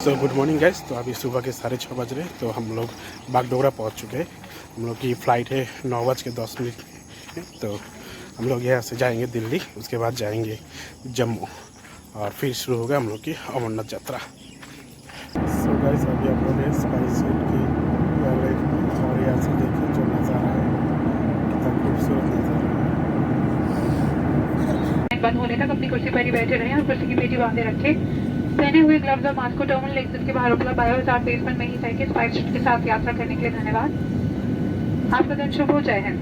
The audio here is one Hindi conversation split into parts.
तो गुड मॉर्निंग गाइस। तो अभी सुबह के 6:30 बज रहे हैं। तो हम लोग बागडोगरा पहुंच चुके हैं। हम लोग की फ़्लाइट है 9:10 तो हम लोग यहाँ से जाएंगे दिल्ली, उसके बाद जाएंगे जम्मू और फिर शुरू होगा हम लोग की अमरनाथ यात्रा। सो गाइस अभी हम लोग स्पाइस की और यहाँ से देखिए जो नज़ारा है, कितना खूबसूरत नज़ारा है। बंद होने तक अपनी कुर्सी पर ही बैठे रहें और कुर्सी की पेटी बांधे रखें। पहने हुए ग्लव्स और मास्क को टर्मिनल एग्जिट के बाहर उपलब्ध बायो बेसमेंट में ही तय के स्पाइस के साथ यात्रा करने के लिए धन्यवाद। आपका दिन शुभ हो। जय हिंद।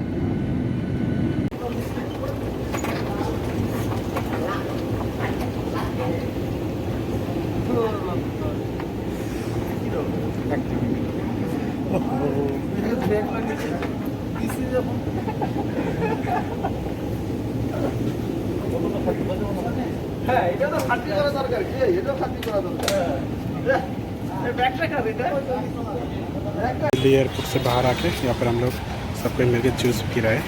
दिल्ली एयरपोर्ट से बाहर आके यहाँ पर हम लोग सबको मिलकर जूस पी रहे हैं।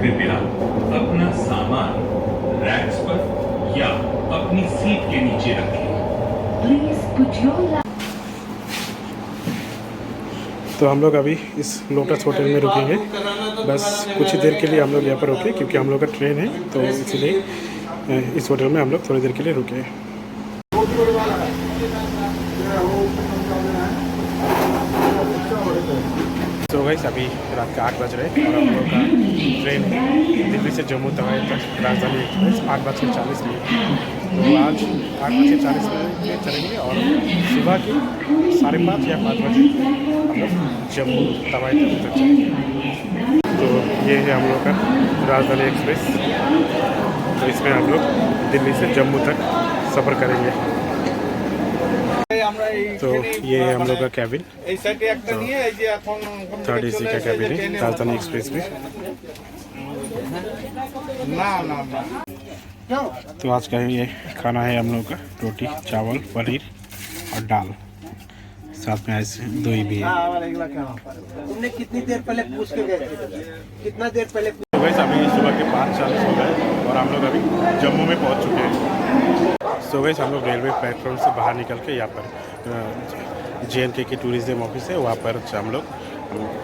कृपया अपना सामान रैक्स पर या अपनी सीट के नीचे रखें। तो हम लोग अभी इस लोटस होटल में रुकेंगे। बस कुछ ही देर के लिए हम लोग यहाँ पर रुके क्योंकि हम लोग का ट्रेन है, तो इसलिए इस होटल में हम लोग थोड़ी देर के लिए रुके। तो गाइस अभी रात का 8 बज रहे हैं और हम लोग का ट्रेन है दिल्ली से जम्मू तक राजधानी एक्सप्रेस 8:40 तो आज 8:40 में चलेंगे और सुबह की 5:30 या 5 बजे हम लोग जम्मू तवाई तक चलेंगे। तो ये है हम लोग का राजधानी एक्सप्रेस। तो इसमें हम लोग दिल्ली से जम्मू तक सफ़र करेंगे। तो ये है हम लोग का कैबिन, थर्ड एसी का कैबिन है राजधानी एक्सप्रेस में। तो आज का ये खाना है हम लोग का रोटी चावल पनीर और दाल, साथ में ऐसे दही भी है। तुमने कितनी देर पहले पूछ के गए थे? कितना देर पहले? तो वैसे अभी सुबह के 5:40 हो गए और हम लोग अभी जम्मू में पहुंच चुके हैं। सो वैसे हम लोग रेलवे प्लेटफॉर्म से बाहर निकल के यहाँ पर JNK की टूरिज्म ऑफिस है, वहाँ पर हम लोग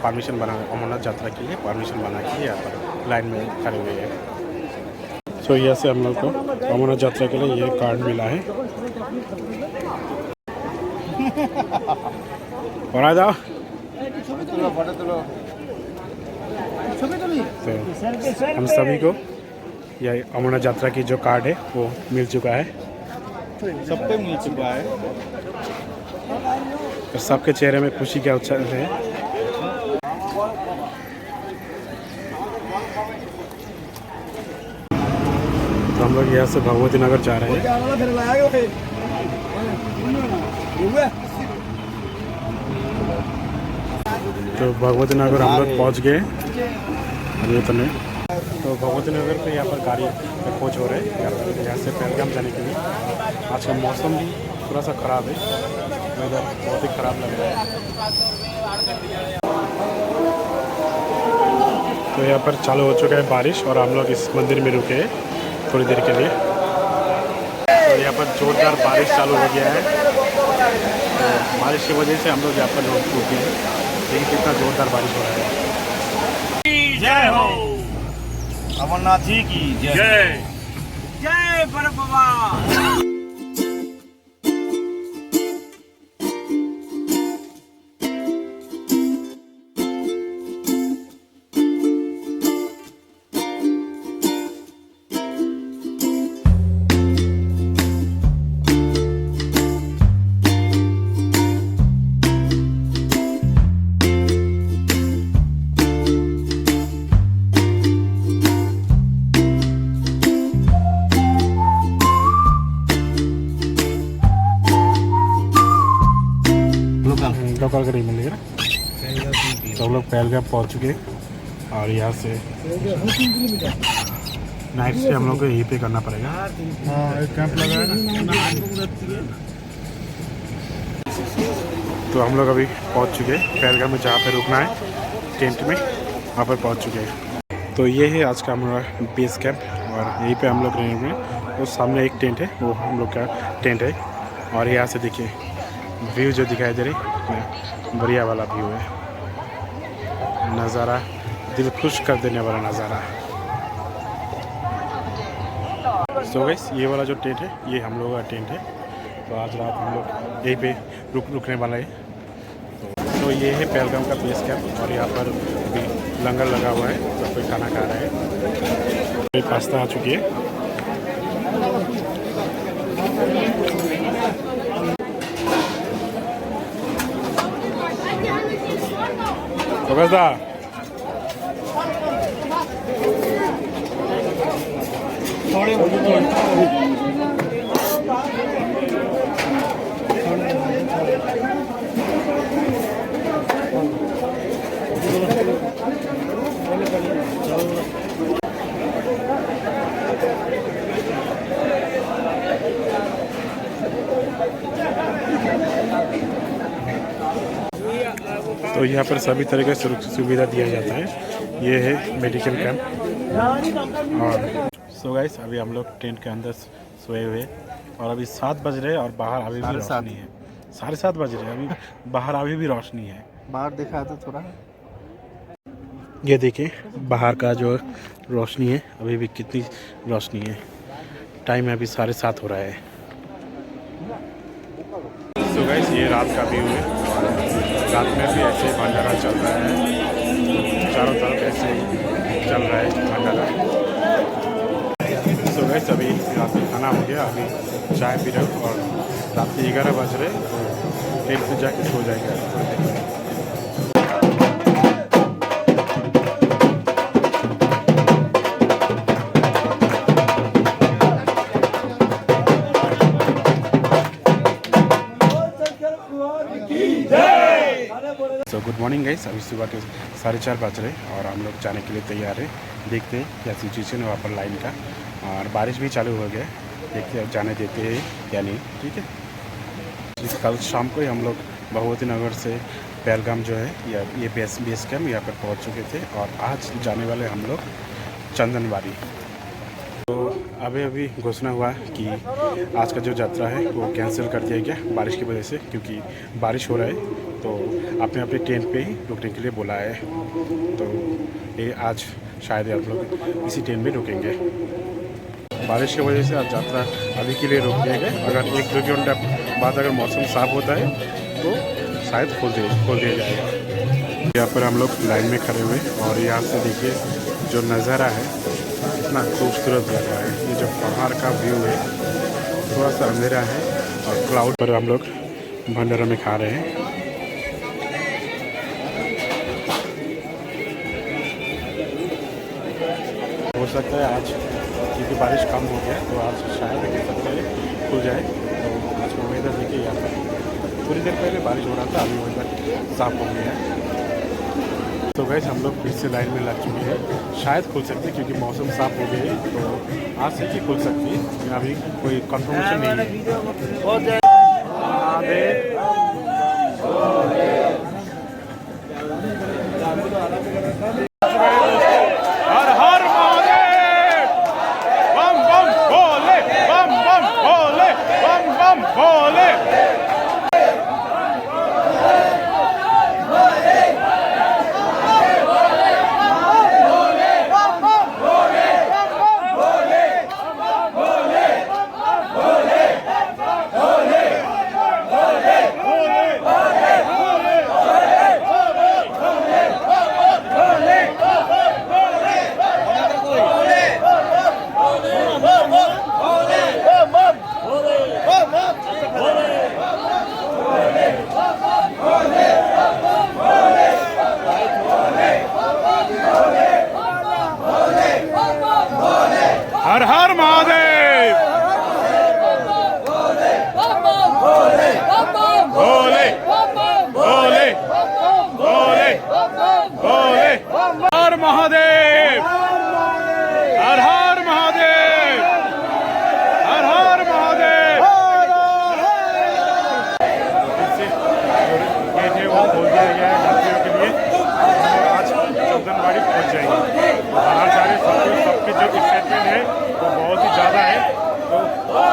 परमिशन बना अमरनाथ यात्रा के लिए परमिशन बना के यहाँ पर लाइन में खड़े हुए हैं। तो यहाँ से हम लोग को अमरनाथ यात्रा के लिए ये कार्ड मिला है। और आ जाओ। तो हम सभी को यह अमरनाथ यात्रा की जो कार्ड है वो मिल चुका है, सबको मिल चुका है और सबके चेहरे में खुशी का उत्साह है। तो हम लोग यहाँ से भगवती नगर जा रहे हैं। तो भगवती नगर हम लोग पहुँच गए अभी उतने। तो भगवती नगर पे यहाँ पर गाड़ी खोज हो रहे हैं यहाँ से पहलगाम जाने के लिए। आज का मौसम भी थोड़ा सा ख़राब है, वेदर बहुत ही ख़राब लग रहा है। तो यहाँ पर चालू हो चुका है बारिश और हम लोग इस मंदिर में रुके हैं थोड़ी देर के लिए। तो यहाँ पर जोरदार बारिश चालू हो गया है। तो बारिश की वजह से हम लोग यहाँ पर रुके हैं, लेकिन कितना जोरदार बारिश हो रहा है। जय हो अमरनाथ जी की जय। जय बर्फ बाबा। लोकल का नहीं मिलेगा ना। तो हम लोग पहलगाम पहुँच चुके हैं और यहाँ से नाइट से हम लोग को यहीं पे करना पड़ेगा। एक कैंप लगा है ना। तो हम लोग अभी पहुँच चुके हैं पहलगाम में, जहाँ पे रुकना है टेंट में, वहाँ पर पहुँच चुके हैं। तो ये है आज का हमारा बेस कैंप और यहीं पे हम लोग रहेंगे उस सामने एक टेंट है, वो हम लोग का टेंट है। और यहाँ से देखिए व्यू जो दिखाई दे रही, बढ़िया वाला व्यू है, नज़ारा दिल खुश कर देने वाला नज़ारा। सो गाइस ये वाला जो टेंट है ये हम लोगों का टेंट है। तो आज रात हम लोग यहीं पे रुकने वाला है। तो ये है पहलगाम का बेस कैंप और यहाँ पर अभी लंगर लगा हुआ है, सब कोई खाना खा रहा है। तो पास्ता आ चुकी है। तो कैसा तो यहाँ पर सभी तरह का सुविधा दिया जाता है। ये है मेडिकल कैंप। और सो गाइस अभी हम लोग टेंट के अंदर सोए हुए और अभी 7 बज रहे हैं और बाहर अभी भी रोशनी है। 7:30 बज रहे हैं, अभी बाहर अभी भी रोशनी है। बाहर दिखा दो थोड़ा। ये देखिए बाहर का जो रोशनी है, अभी भी कितनी रोशनी है। टाइम अभी 7:30 हो रहा है। सो गाइस ये रात का व्यू है। रात में भी ऐसे भंडारा चल रहा है, चारों तरफ ऐसे चल रहा है भंडारा। सो गाइस अभी रात में खाना हो गया, अभी चाय पी रहे हो और रात के 11 बज रहे, तो टेंट पे जाके सो जाएगा। तो गुड मॉर्निंग गाइस, अभी सुबह के 4:30 बज रहे और हम लोग जाने के लिए तैयार है। देखते हैं क्या सिचुएशन है वहाँ पर लाइन का, और बारिश भी चालू हो गया, देखते हैं जाने देते हैं या नहीं। ठीक है, कल शाम को ही हम लोग भगवती नगर से पहलगाम जो है या ये बेस कैम्प यहाँ पर पहुँच चुके थे और आज जाने वाले हम लोग चंदनबाड़ी। तो अभी घोषणा हुआ कि आज का जो यात्रा है वो कैंसिल कर दिया गया बारिश की वजह से, क्योंकि बारिश हो रहा है। तो अपने अपने टेंट पे ही रुकने के लिए बोला है। तो ये आज शायद आप लोग इसी टेंट में रुकेंगे। बारिश की वजह से आज यात्रा अभी के लिए रोक दिया गया। अगर 1-2 घंटा बाद अगर मौसम साफ होता है तो शायद खोल दिया जाएगा। यहाँ पर हम लोग लाइन में खड़े हुए और यहाँ से देखिए जो नज़ारा है इतना खूबसूरत लग रहा है। ये जो पहाड़ का व्यू है, थोड़ा सा अंधेरा है और क्लाउड पर हम लोग भंडारा में खा रहे हैं। हो सकता है आज क्योंकि बारिश कम हो गया तो आज शायद हो सकता है खुल जाए। तो आज का वेदर देखिए, यहाँ पर थोड़ी देर पहले बारिश हो रहा था, अभी वेदर साफ हो गया है। तो गैस हम लोग फिर से लाइन में लग चुके हैं, शायद खुल सकती है क्योंकि मौसम साफ हो गई है। तो आज से ही खुल सकती है, लेकिन अभी कोई कंफर्मेशन नहीं है। हर हर महादेव, बम बम भोले, बम बम भोले, बम बम भोले।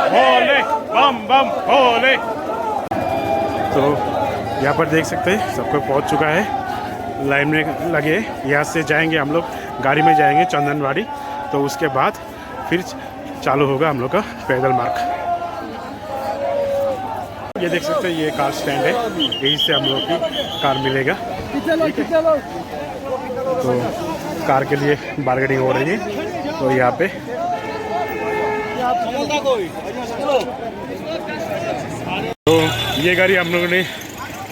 भोले बम बम भोले। तो यहाँ पर देख सकते हैं सब कोई पहुँच चुका है, लाइन में लगे। यहाँ से जाएंगे हम लोग, गाड़ी में जाएंगे चंदनवाड़ी, तो उसके बाद फिर चालू होगा हम लोग का पैदल मार्ग। ये देख सकते हैं ये कार स्टैंड है, यहीं से हम लोग की कार मिलेगा। ठीक है, तो कार के लिए बार्गेनिंग हो रही है। तो यहाँ पे तो ये गाड़ी हम लोगों ने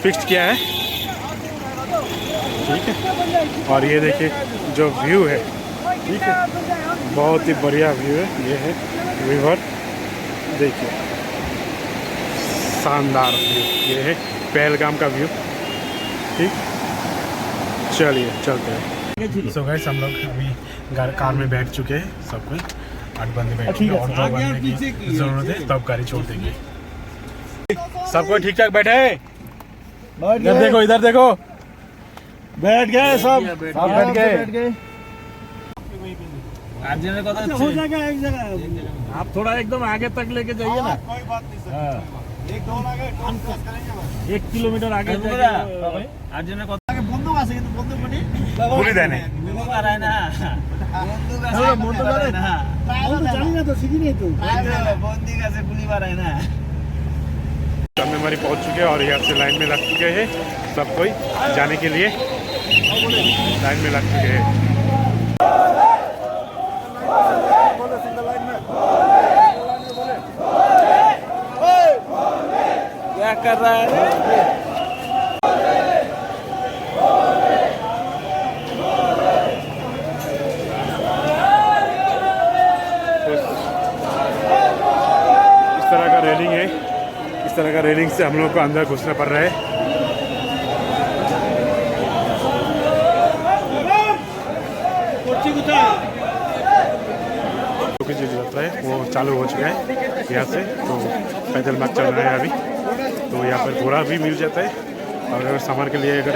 फिक्स किया है। ठीक है, और ये देखिए जो व्यू है, ठीक है, बहुत ही बढ़िया व्यू है। ये है रिवर, देखिए शानदार व्यू। ये है पहलगाम का व्यू। ठीक, चलिए चलते हैं। सो गाइस हम लोग अभी कार में बैठ चुके हैं, सब कोई 8 बंदे बैठे और 2 बंदे की जरूरत है, तब गाड़ी छोड़ देंगे। सब कोई ठीक ठाक बैठे हैं? इधर देखो, इधर देखो, बैठ गए सब बैठ गए। हो जाएगा एक जगह, आप थोड़ा एकदम आगे तक लेके जाइए ना। कोई बात नहीं सर, एक কিলোমিটার আগে আর জন্য কত আগে বন্দুক আছে, কিন্তু বন্দুক মানে গুলি দেয় না, বন্দুক আর না বন্দুক আছে, বন্দুক আর না বন্দুক জানি না তো, শিখি নাই তো, বন্দুক আছে গুলি মারায় না। चंदनवाड़ी पहुंच चुके हैं और यहाँ से लाइन में लग चुके हैं, सब कोई जाने के लिए लाइन में लग चुके हैं। क्या कर रहा है? इस तरह का रेलिंग है, इस तरह का रेलिंग से हम लोग को अंदर घुसना पड़ रहा है। जो जो यात्रा है वो चालू हो चुका है यहाँ से, तो पैदल मार्ग चल रहा है अभी। तो यहाँ पर घोड़ा भी मिल जाता है, और अगर सामान के लिए अगर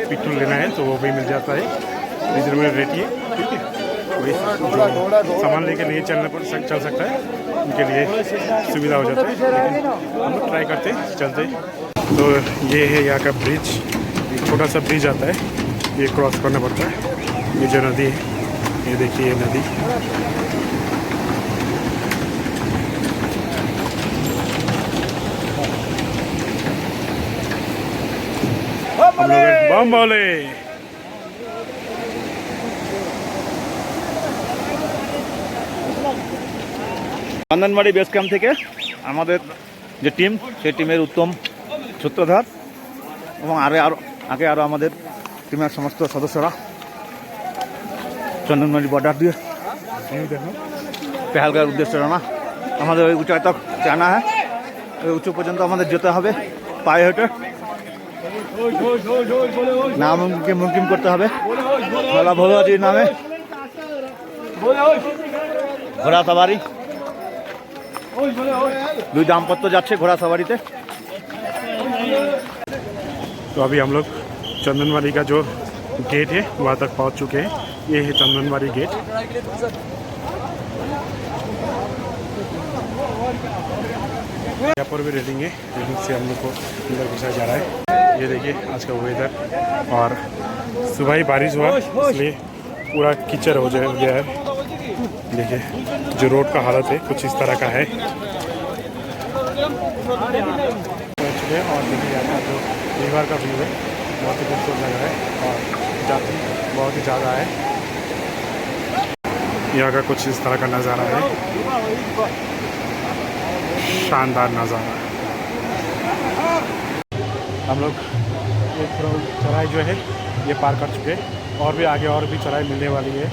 पेट्रोल लेना है तो वो भी मिल जाता है, रिजनेबल रेट ही है। ठीक है, वही जो सामान लेके नहीं चल सकता है उनके लिए सुविधा हो जाता है, लेकिन हम लोग ट्राई करते हैं, चलते हैं। तो ये है यहाँ का ब्रिज, छोटा सा ब्रिज आता है, ये क्रॉस करना पड़ता है। ये जो नदी है, ये देखिए ये नदी, हम लोग बम बोले। চন্দনবাড়ি বেস ক্যাম্প থেকে আমাদের যে টিম, সেই টিমের উত্তম সূত্রধার এবং আগে আরও আমাদের টিমের সমস্ত সদস্যরা চন্দনবাড়ি বর্ডার দিয়ে পেহালগাঁওয়ের উদ্দেশ্যে রওনা। আমাদের ওই উঁচাই তক জানা হয়, ওই উঁচু পর্যন্ত আমাদের যেতে হবে পায়ে হেঁটে, নাম মুমকিন করতে হবে। ভোলা ভোলাজির নামে ঘোড়া সাবারি, 2 দাম্পত্য যাচ্ছে ঘোড়া सवारी। तो अभी हम लोग चंदनवाड़ी का जो गेट है वहाँ तक पहुँच चुके हैं। ये है चंदनवाड़ी गेट। यहाँ पर भी रेलिंग है, रेलिंग से हम लोग को अंदर घुसाया जा रहा है। ये देखिए आज का वेदर, और सुबह ही बारिश हुआ इसलिए पूरा कीचड़ हो गया है। देखिए जो रोड का हालत है कुछ इस तरह का है। और देखिए यहाँ का जो रिवर का व्यू है बहुत ही खूबसूरत लग रहा है, और जाति बहुत ही ज़्यादा है। यहाँ का कुछ इस तरह का नज़ारा है, शानदार नज़ारा। हम लोग एक चढ़ाई जो है ये पार कर चुके हैं, और भी आगे और भी चढ़ाई मिलने वाली है।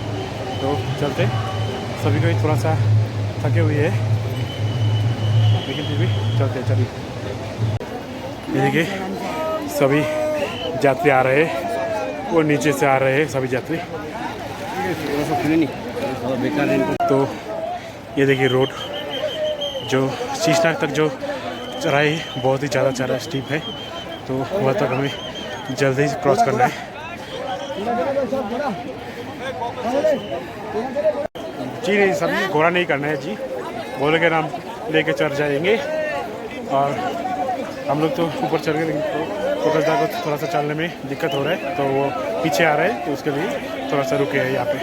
तो चलते, सभी को थोड़ा सा थके हुए है, लेकिन फिर भी चलते चलिए। ये देखिए सभी यात्री आ रहे हैं, वो नीचे से आ रहे हैं सभी यात्री। तो ये देखिए रोड जो शीशनाग तक जो चढ़ाई बहुत ही ज़्यादा चढ़ा स्टीप है, तो वहाँ तक हमें जल्दी से क्रॉस करना है। जी नहीं, सभी घोड़ा नहीं करना है जी, बोले के नाम लेके चढ़ जाएंगे। और हम लोग तो ऊपर चढ़ गए, लेकिन फोकसदा को थोड़ा सा चलने में दिक्कत हो रहा है, तो वो पीछे आ रहे हैं, तो उसके लिए थोड़ा सा रुके हैं यहाँ पे।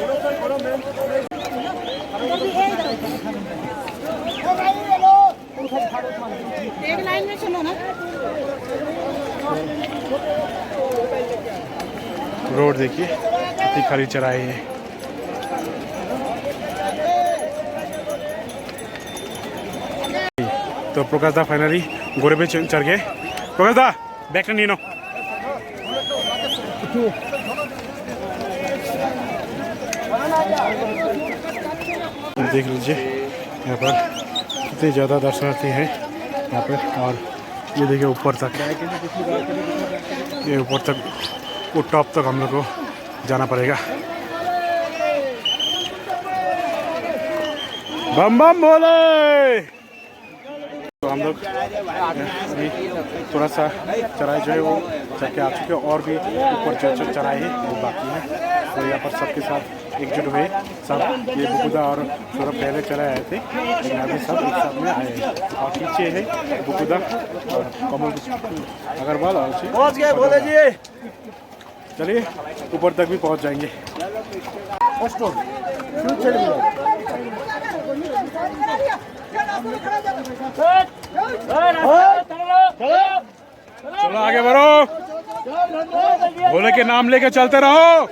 एक लाइन में चलो ना। रोड देखिए कितनी खाली चराई है। तो प्रकाशदा फाइनली घोड़े पे चढ़ गए। प्रकाशदा बैक नीनो। देख लीजिए यहाँ पर कितने ज़्यादा दर्शनार्थी हैं यहाँ पर। और ये देखिए ऊपर तक, ये ऊपर तक, वो टॉप तक हम लोग को जाना पड़ेगा। बम बम बोले। तो हम लोग अभी थोड़ा सा चढ़ाई जो है वो चढ़ के आ चुके हैं, और भी ऊपर जो चढ़ाई है वो बाकी है। तो यहाँ पर सबके साथ एकजुट हुए सब। ये बुकुदा और सौरभ पहले चले आए थे, लेकिन अभी सब एक साथ में आए हैं। और पीछे है बुकुदा और कमल अग्रवाल और पहुंच गए बोले जी। चलिए ऊपर तक भी पहुंच जाएंगे। चलो आगे बढ़ो, भोले के नाम लेके चलते रहो।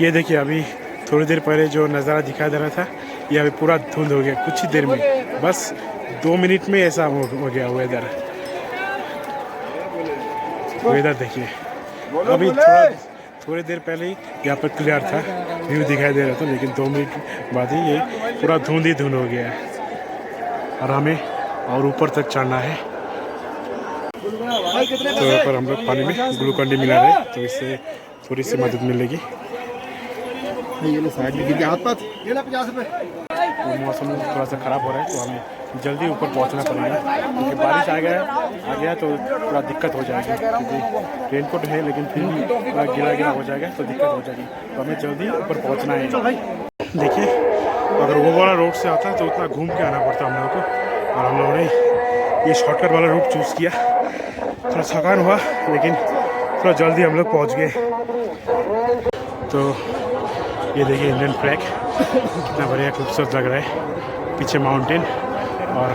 ये देखिए अभी थोड़ी देर पहले जो नज़ारा दिखाई दे रहा था, ये अभी पूरा धुंध हो गया कुछ ही देर में, बस 2 मिनट में ऐसा हो गया वेदर। वेदर देखिए, अभी थोड़ी देर पहले ही यहाँ पर क्लियर था, व्यू दिखाई दे रहा था, लेकिन 2 मिनट बाद ही ये पूरा धुंध ही धुंध हो गया है। और हमें और ऊपर तक चढ़ना है। तो यहाँ पर हम लोग पानी में ग्लूकॉन डी मिला रहे हैं, तो इससे थोड़ी सी मदद मिलेगी। तो मौसम थोड़ा सा ख़राब हो रहा है, तो हमें जल्दी ऊपर पहुंचना पड़ेगा, क्योंकि बारिश आ गया तो थोड़ा दिक्कत हो जाएगी। क्योंकि रेनकोट है लेकिन फिर भी थोड़ा गिला हो जाएगा तो दिक्कत हो जाएगी। तो हमें जल्दी ऊपर पहुंचना है। देखिए अगर वो वाला रोड से आता है तो उतना घूम के आना पड़ता हम लोगों को, और हम लोगों ने ये शॉर्टकट वाला रूट चूज़ किया। थोड़ा थकान हुआ, लेकिन थोड़ा जल्दी हम लोग पहुँच गए। तो ये देखिए इंडियन फ्लैग कितना बढ़िया खूबसूरत लग रहा है। पीछे माउंटेन और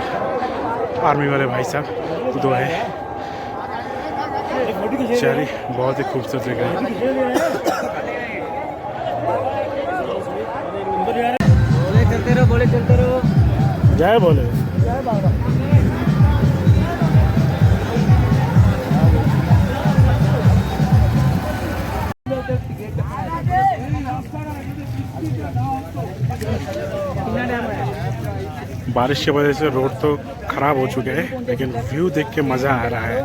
आर्मी वाले भाई साहब 2 हैं। चलिए बहुत ही खूबसूरत लग रहा है। बोले चलते रहो। जय बोले। बारिश की वजह से रोड तो ख़राब हो चुके हैं, लेकिन व्यू देख के मज़ा आ रहा है।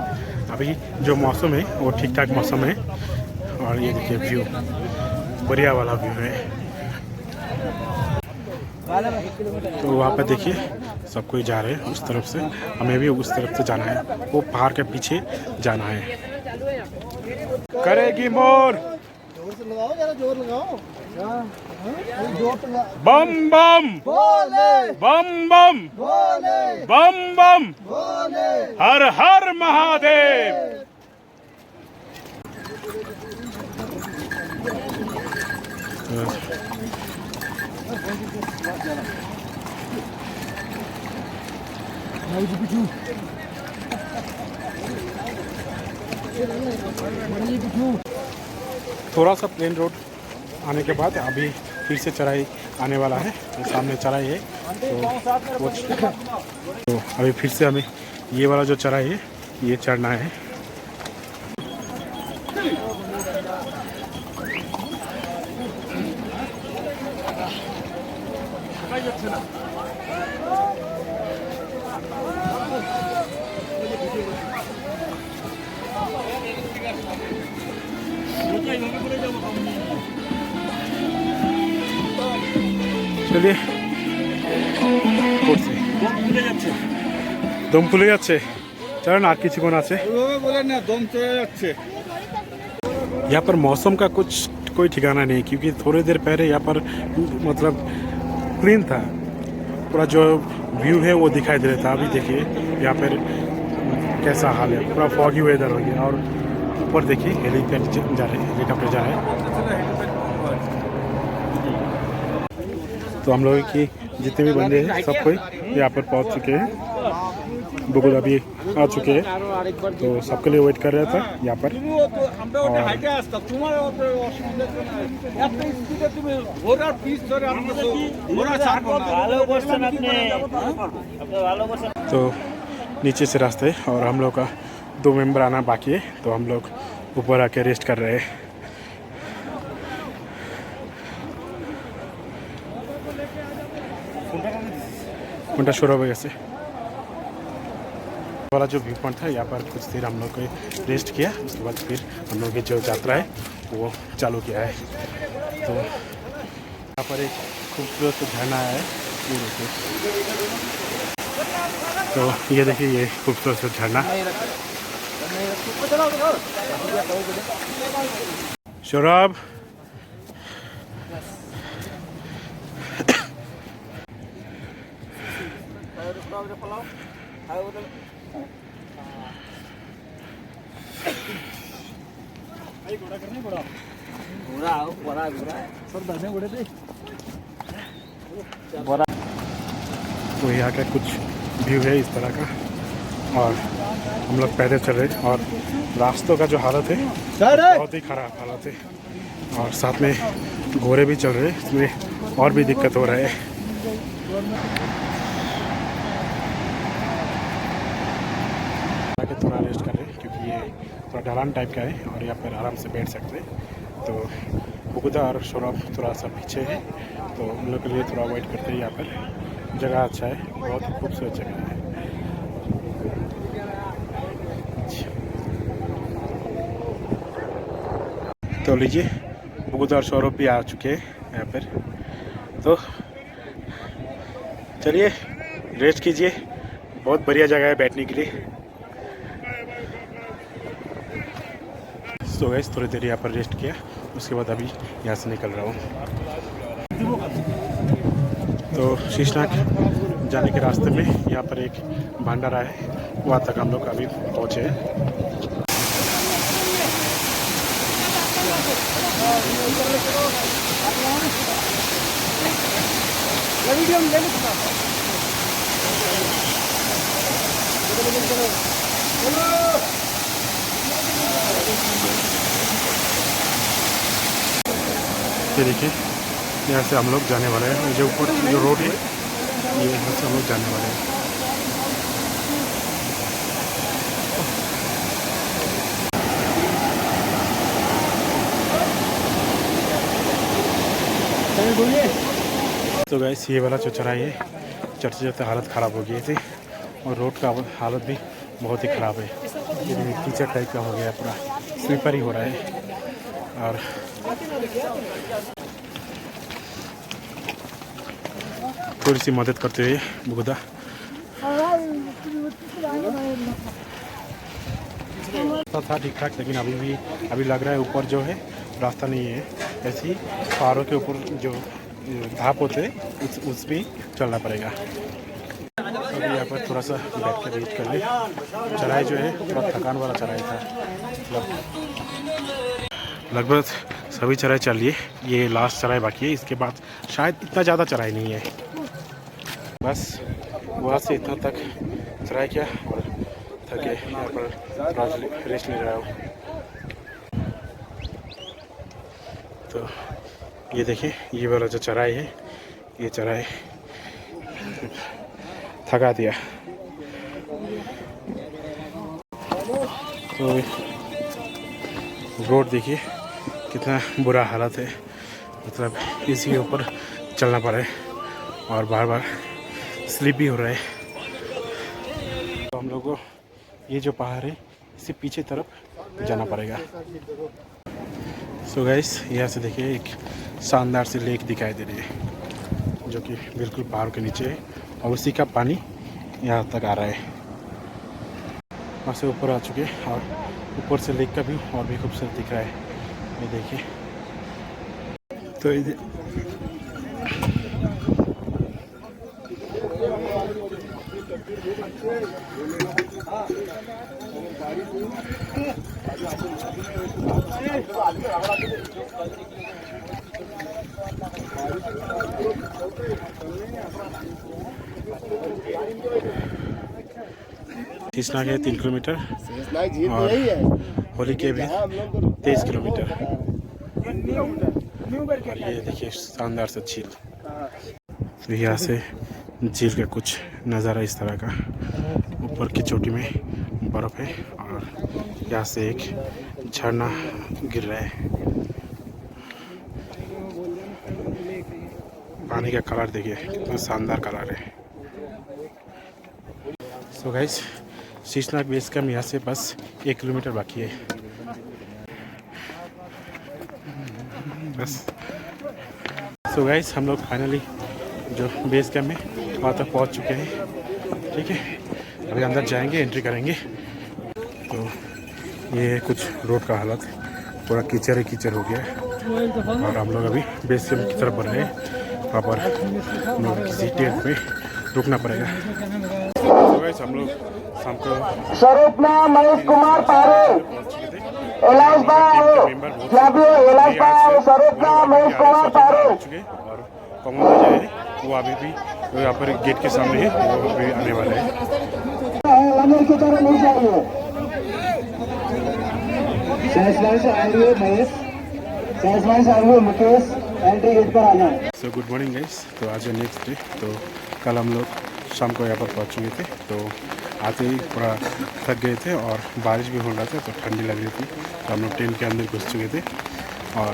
अभी जो मौसम है वो ठीक ठाक मौसम है, और ये देखिए व्यू बढ़िया वाला व्यू है। तो वहाँ पे देखिए सब कोई जा रहे हैं उस तरफ से, हमें भी उस तरफ से जाना है, वो पहाड़ के पीछे जाना है। करेगी मोर, जोर से लगाओ, जरा जोर लगाओ। बम बम बोले, बम बम बोले, बम बम, बोले। हर हर महादेव। थोड़ा सा प्लेन रोड आने के बाद अभी फिर से चढ़ाई आने वाला है। तो सामने चढ़ाई है, तो अभी फिर से हमें ये वाला जो चढ़ाई है ये चढ़ना है। চলিয়ে করছি দম ফুলে যাচ্ছে। চলেন আর কিছুক্ষণ আছে। बोले ना दम चले जाच्छे। यहाँ पर मौसम का कोई ठिकाना नहीं, क्योंकि थोड़ी देर पहले यहाँ पर मतलब क्लीन था, पूरा जो व्यू है वो दिखाई दे रहा था। अभी देखिए यहाँ पर कैसा हाल है, पूरा फॉगी वेदर हो गया। और ऊपर देखिए हेलीपैड जा रहे हैं, हेलीकॉप्टर जा रहे हैं। तो हम लोगों की जितने भी बंदे हैं सब कोई यहाँ पर पहुँच चुके हैं। बुगुल अभी आ चुके हैं, तो सबके लिए वेट कर रहा था यहाँ पर। तो नीचे से रास्ता है और हम लोग का 2 मेंबर आना बाकी है, तो हम लोग ऊपर आके रेस्ट कर रहे हैं। घंटा शुरू हो गया से वाला जो व्यू पॉइंट था, यहाँ पर कुछ देर हम लोग को रेस्ट किया। उसके बाद फिर हम लोग की जो यात्रा है वो चालू किया है। तो यहाँ पर एक खूबसूरत झरना है, ये देखिए। तो ये देखिए ये खूबसूरत झरना। शराब तो यहाँ का कुछ व्यू है इस तरह का। और हम लोग पैदल चल रहे हैं और रास्तों का जो हालत है बहुत ही ख़राब हालत है। और साथ में घोड़े भी चल रहे हैं, इसमें और भी दिक्कत हो रहा है। थोड़ा रेस्ट कर रहे हैं क्योंकि ये थोड़ा ढलान टाइप का है और यहाँ पर आराम से बैठ सकते हैं। तो बुगुदा और शोरब थोड़ा सा पीछे है, तो उन लोग के लिए थोड़ा वेट करते हैं। यहाँ पर जगह अच्छा है, बहुत ही खूबसूरत जगह है। तो लीजिए बुगुदा और शोरब भी आ चुके हैं यहाँ पर। तो चलिए रेस्ट कीजिए, बहुत बढ़िया जगह है बैठने के लिए। तो गाइस थोड़ी देर यहाँ पर रेस्ट किया, उसके बाद अभी यहाँ से निकल रहा हूँ। तो शीशनाग जाने के रास्ते में यहाँ पर एक भंडारा है, वहाँ तक हम लोग अभी पहुँचे हैं। ये देखिए यहाँ से हम लोग जाने वाले हैं, जो ऊपर जो रोड है ये यहाँ से हम लोग जाने वाले हैं। तो गाइस ये वाला जो चढ़ाई है चढ़ते चढ़ते हालत ख़राब हो गई थी और रोड का हालत भी बहुत ही ख़राब है। ये कीचड़ टाइप का हो गया, पूरा स्लीपर ही हो रहा है। और थोड़ी सी मदद करते हुए बुगुदा था ठीक ठाक, लेकिन अभी लग रहा है ऊपर जो है रास्ता नहीं है। ऐसे ही पहाड़ों के ऊपर जो धाप होते हैं उस भी चलना पड़ेगा। अभी यहाँ पर थोड़ा सा बैठ कर वेट कर ले। चढ़ाई जो है थोड़ा थकान वाला चढ़ाई था, लगभग सभी चढ़ाई चल लिए, ये लास्ट चढ़ाई बाकी है। इसके बाद शायद इतना ज़्यादा चढ़ाई नहीं है, बस वहाँ से इतना तक चढ़ाई किया और थके यहाँ पर रेस्ट ले रहा हूँ। तो ये देखिए ये वाला जो चढ़ाई है, ये चढ़ाई थका दिया। तो रोड देखिए कितना बुरा हालत है, मतलब इसी के ऊपर चलना पड़े और बार बार स्लिप भी हो रहा है। तो हम लोग को ये जो पहाड़ है इससे पीछे तरफ जाना पड़ेगा। सो गाइस यहाँ से देखिए एक शानदार सी लेक दिखाई दे रही है जो कि बिल्कुल पहाड़ के नीचे है और उसी का पानी यहाँ तक आ रहा है। वहाँ से ऊपर आ चुके हैं और ऊपर से लेक का भी और भी खूबसूरत दिख रहा है, ये देखिए। तो शीशनाग है 3 किलोमीटर और होली के भी 23 किलोमीटर। और ये देखिए शानदार सा झील। तो यहाँ से झील का कुछ नज़ारा इस तरह का, ऊपर की चोटी में बर्फ़ है और यहाँ से एक झरना गिर रहा है। पानी का कलर देखिए कितना शानदार कलर है। So guys, Sheshnag base camp यहाँ से बस 1 किलोमीटर बाकी है बस। सो गाइस, हम लोग फाइनली जो बेस कैंप में वहाँ तक पहुँच चुके हैं। ठीक है, अभी अंदर जाएंगे, एंट्री करेंगे। तो ये कुछ रोड का हालत पूरा कीचड़ ही कीचड़ हो गया है और हम लोग अभी बेस कैंप की तरफ बढ़ रहे हैं। वहाँ पर हम लोग किसी टेंट में रुकना पड़ेगा। तो गाइस, हम लोग शाम को महेश कुमार पारे और कमल जो है वो अभी भी यहाँ पर गेट के सामने है, वो अभी आने वाले हैं। की तरह नहीं चाहिए महेश मुकेश एंट्री गेट पर आ जाए। So good morning guys. तो आज है नेक्स्ट डे। तो कल हम लोग शाम को यहाँ पर पहुँच चुके थे। तो आते ही पूरा थक गए थे और बारिश भी हो रहा था, तो ठंडी लग रही थी। तो हम लोग टेंट के अंदर घुस चुके थे और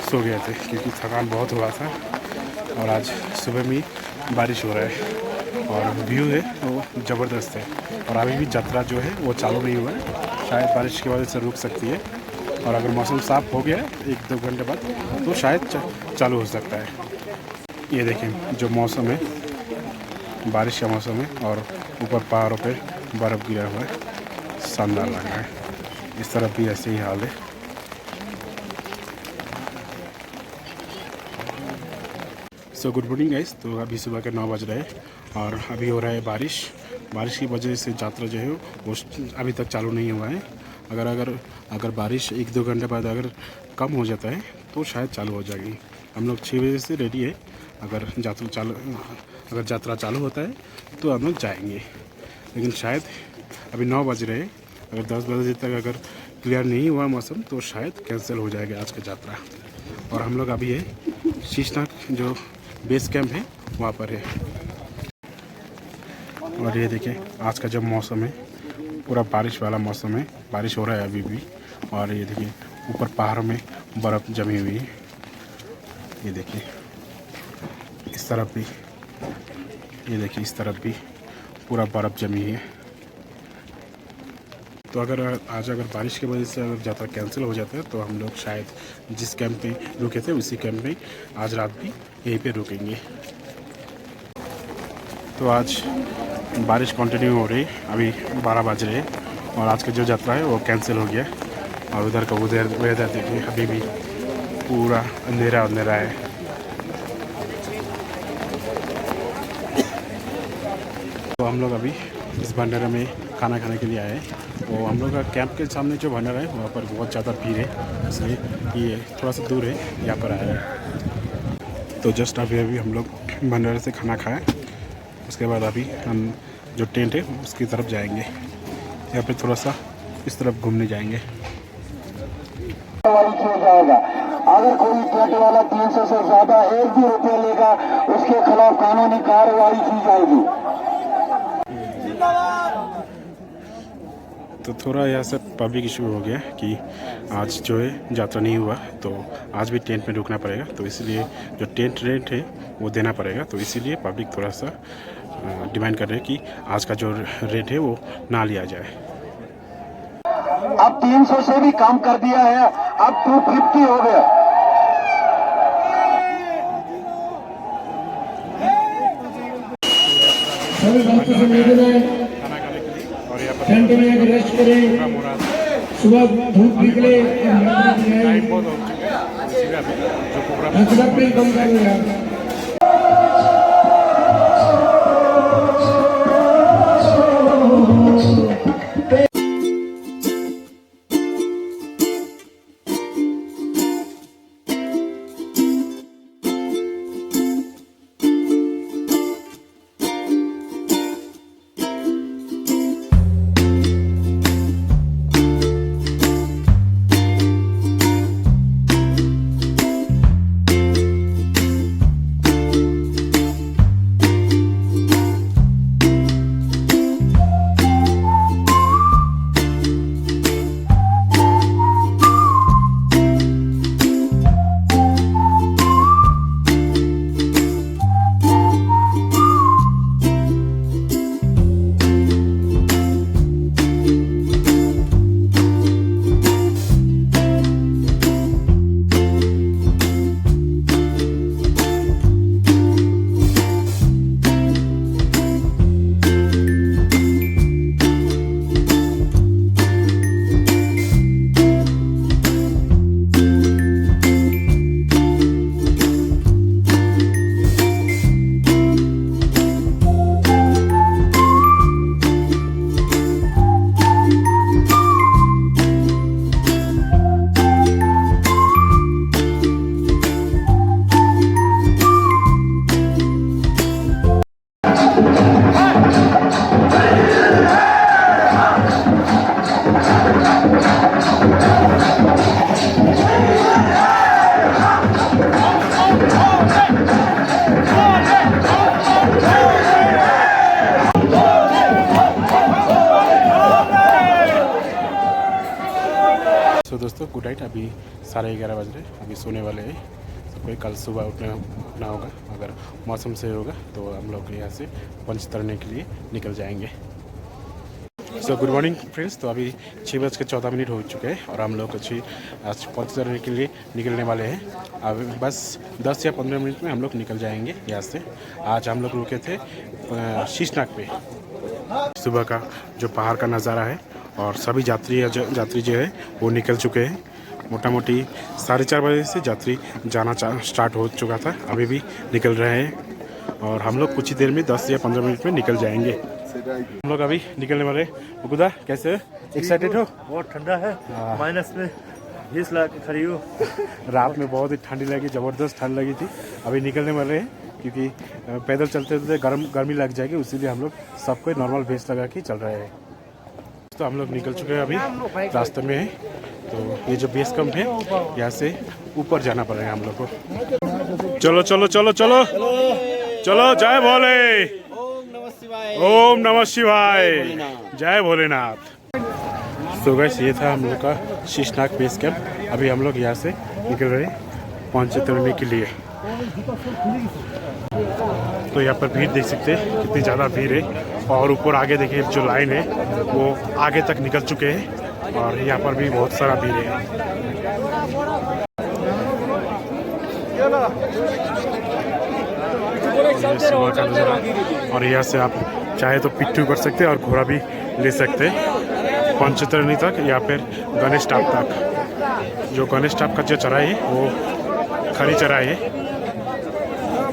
सो गए थे क्योंकि थकान बहुत हुआ था। और आज सुबह में बारिश हो रहा है और व्यू है वो ज़बरदस्त है। और अभी भी यात्रा जो है वो चालू नहीं हुआ है, शायद बारिश की वजह से रुक सकती है। और अगर मौसम साफ़ हो गया 1-2 घंटे बाद तो शायद चालू हो सकता है। ये देखें जो मौसम है, बारिश का मौसम है और ऊपर पहाड़ों पे बर्फ़ गिरा हुआ है, शानदार लग रहा है। इस तरफ भी ऐसे ही हाल है। So good morning guys. तो अभी सुबह के 9 बज रहे हैं और अभी हो रहा है बारिश। बारिश की वजह से यात्रा जो है वो अभी तक चालू नहीं हुआ है। अगर बारिश 1-2 घंटे बाद अगर कम हो जाता है तो शायद चालू हो जाएगी। हम लोग 6 बजे से रेडी है। अगर यात्रा चालू होता है तो हम लोग जाएंगे, लेकिन शायद अभी 9 बज रहे हैं। अगर 10 बजे तक अगर क्लियर नहीं हुआ मौसम तो शायद कैंसिल हो जाएगा आज का यात्रा। और हम लोग अभी है शीशनाग जो बेस कैंप है वहाँ पर है। और ये देखिए आज का जो मौसम है पूरा बारिश वाला मौसम है, बारिश हो रहा है अभी भी। और ये देखिए ऊपर पहाड़ों में बर्फ़ जमी हुई है। ये देखिए इस तरफ भी, ये देखिए इस तरफ भी पूरा बर्फ़ जमी है। तो अगर बारिश की वजह से अगर यात्रा कैंसिल हो जाता है तो हम लोग शायद जिस कैंप पे रुके थे उसी कैंप में आज रात भी यहीं पे रुकेंगे। तो आज बारिश कंटिन्यू हो रही, अभी 12 बज रहे और आज का जो यात्रा है वो कैंसिल हो गया। और उधर का वेदर देखिए अभी भी पूरा अंधेरा है। तो हम लोग अभी इस भंडारा में खाना खाने के लिए आए। वो हम लोग का कैंप के सामने जो भंडारा है वहाँ पर बहुत ज़्यादा भीड़ है, इसलिए ये थोड़ा सा दूर है, यहाँ पर आया है। तो जस्ट अभी हम लोग भंडारे से खाना खाए, उसके बाद अभी हम जो टेंट है उसकी तरफ जाएंगे। यहाँ पे थोड़ा सा इस तरफ घूमने जाएंगे। अगर कोई टेंट वाला 300 से ज्यादा 1 भी रुपये लेगा उसके खिलाफ कानूनी कार्रवाई की जाएगी। तो थोड़ा यहाँ से पब्लिक इशू हो गया कि आज जो है यात्रा नहीं हुआ, तो आज भी टेंट में रुकना पड़ेगा। तो इसलिए जो टेंट रेंट है वो देना पड़ेगा। तो इसीलिए पब्लिक थोड़ा सा डिमांड कर रहे हैं कि आज का जो रेट है वो ना लिया जाए। अब 300 से भी कम कर दिया है, अब 250 हो गया। खाना खाने के लिए और यहाँ पर रेस्ट करें। सुबह धूप निकले टाइम बहुत हो चुका है, इसीलिए अभी जो प्रोग्राम सबको गुड नाइट। अभी 11:30 बज रहे, अभी सोने वाले हैं सबको। कल सुबह उठना होगा, अगर मौसम सही होगा तो हम लोग यहाँ से पंचतरणी के लिए निकल जाएंगे। So good morning friends. तो अभी 6:14 हो चुके हैं और हम लोग आज पंचतरणी के लिए निकलने वाले हैं। अब बस 10 या 15 मिनट में हम लोग निकल जाएंगे यहाँ से। आज हम लोग रुके थे शीशनाग पे। सुबह का जो पहाड़ का नज़ारा है और सभी यात्री जो है वो निकल चुके हैं। मोटा मोटी 4:30 बजे से यात्री जाना स्टार्ट हो चुका था, अभी भी निकल रहे हैं और हम लोग कुछ ही देर में 10 या 15 मिनट में निकल जाएंगे। हम लोग अभी निकलने वाले। गुदा कैसे एक्साइटेड हो? बहुत ठंडा है, माइनस में 20 लाख खड़ी हो। रात में बहुत ही ठंडी लगी, ज़बरदस्त ठंड लगी थी। अभी निकलने वाले हैं क्योंकि पैदल चलते चलते गर्मी लग जाएगी, इसीलिए हम लोग सबको नॉर्मल वेस्ट लगा के चल रहे हैं। तो हम लोग निकल चुके हैं, अभी रास्ते में है। तो ये जो बेस कैंप है यहाँ से ऊपर जाना पड़ेगा हम लोग को। चलो चलो चलो चलो चलो, जय भोले, ओम नमः शिवाय, जय भोलेनाथ। तो गाइस ये था हम लोग का शीशनाग बेस कैंप। अभी हम लोग यहाँ से निकल रहे हैं पंचतरणी के लिए। तो यहाँ पर भीड़ देख सकते हैं, कितनी ज़्यादा भीड़ है। और ऊपर आगे देखिए जो लाइन है वो आगे तक निकल चुके हैं और यहाँ पर भी बहुत सारा भीड़ है। सुबह का नज़ारा। और यहाँ से आप चाहे तो पिट्ठू कर सकते हैं और घोड़ा भी ले सकते हैं पंचतरणी तक या फिर गणेश टाप तक। जो गणेश टाप का जो चढ़ाई है वो खड़ी चढ़ाई है,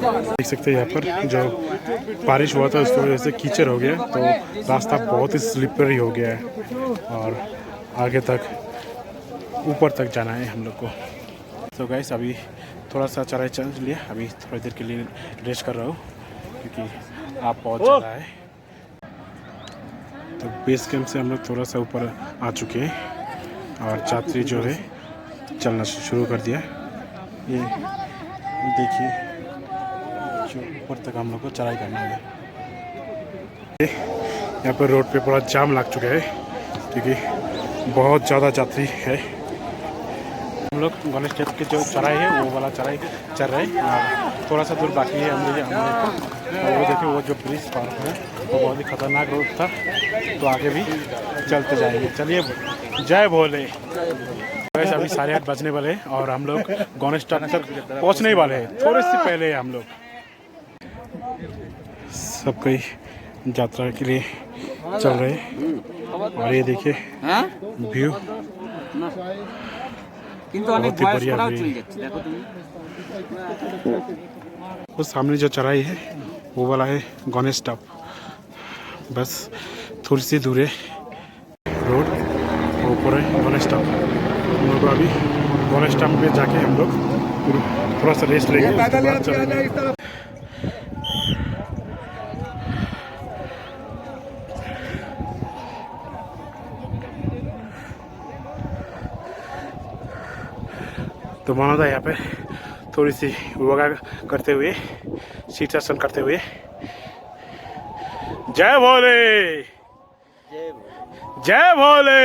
देख सकते हैं। यहाँ पर जो बारिश हुआ था उसकी वजह से कीचड़ हो गया, तो रास्ता बहुत ही स्लिपरी हो गया है और आगे तक ऊपर तक जाना है हम लोग को। तो गाइस अभी थोड़ा सा चढ़ाई चल लिया, अभी थोड़ी देर के लिए रेस्ट कर रहा हूँ क्योंकि आप बहुत ज़्यादा है। तो बेस कैंप से हम लोग थोड़ा सा ऊपर आ चुके हैं और यात्री जो है चलना शुरू कर दिया। ये देखिए जो ऊपर तक हम लोग को चढ़ाई करना है। यहाँ पर रोड पे पूरा जाम लग चुका है क्योंकि बहुत ज़्यादा यात्री है। हम लोग गणेश टेप की जो चढ़ाई है वो वाला चढ़ाई चल रहे हैं और थोड़ा सा दूर बाकी है हम लोग और वो देखिए वो जो ब्रिज पार है वो बहुत ही खतरनाक रोड था, तो आगे भी चलते जाएंगे। चलिए जय भोले। वैसे अभी 8:30 बजने वाले हैं और हम लोग गणेश टेप तक पहुँचने वाले हैं, थोड़े से पहले हम लोग। सब कोई यात्रा के लिए चल रहे हैं और ये देखिए व्यू बहुत ही बढ़िया व्यू। वो सामने जो चढ़ाई है वो वाला है गणेश टाप, बस थोड़ी सी दूर है रोड, ऊपर है गणेश टाप। हम लोग अभी गणेश टाप पे जाके हम लोग थोड़ा सा रेस्ट लेंगे, उसके बाद चलेंगे। तो मानो था यहाँ पे थोड़ी सी योगा करते हुए, शीर्षासन करते हुए जय भोले जय भोले।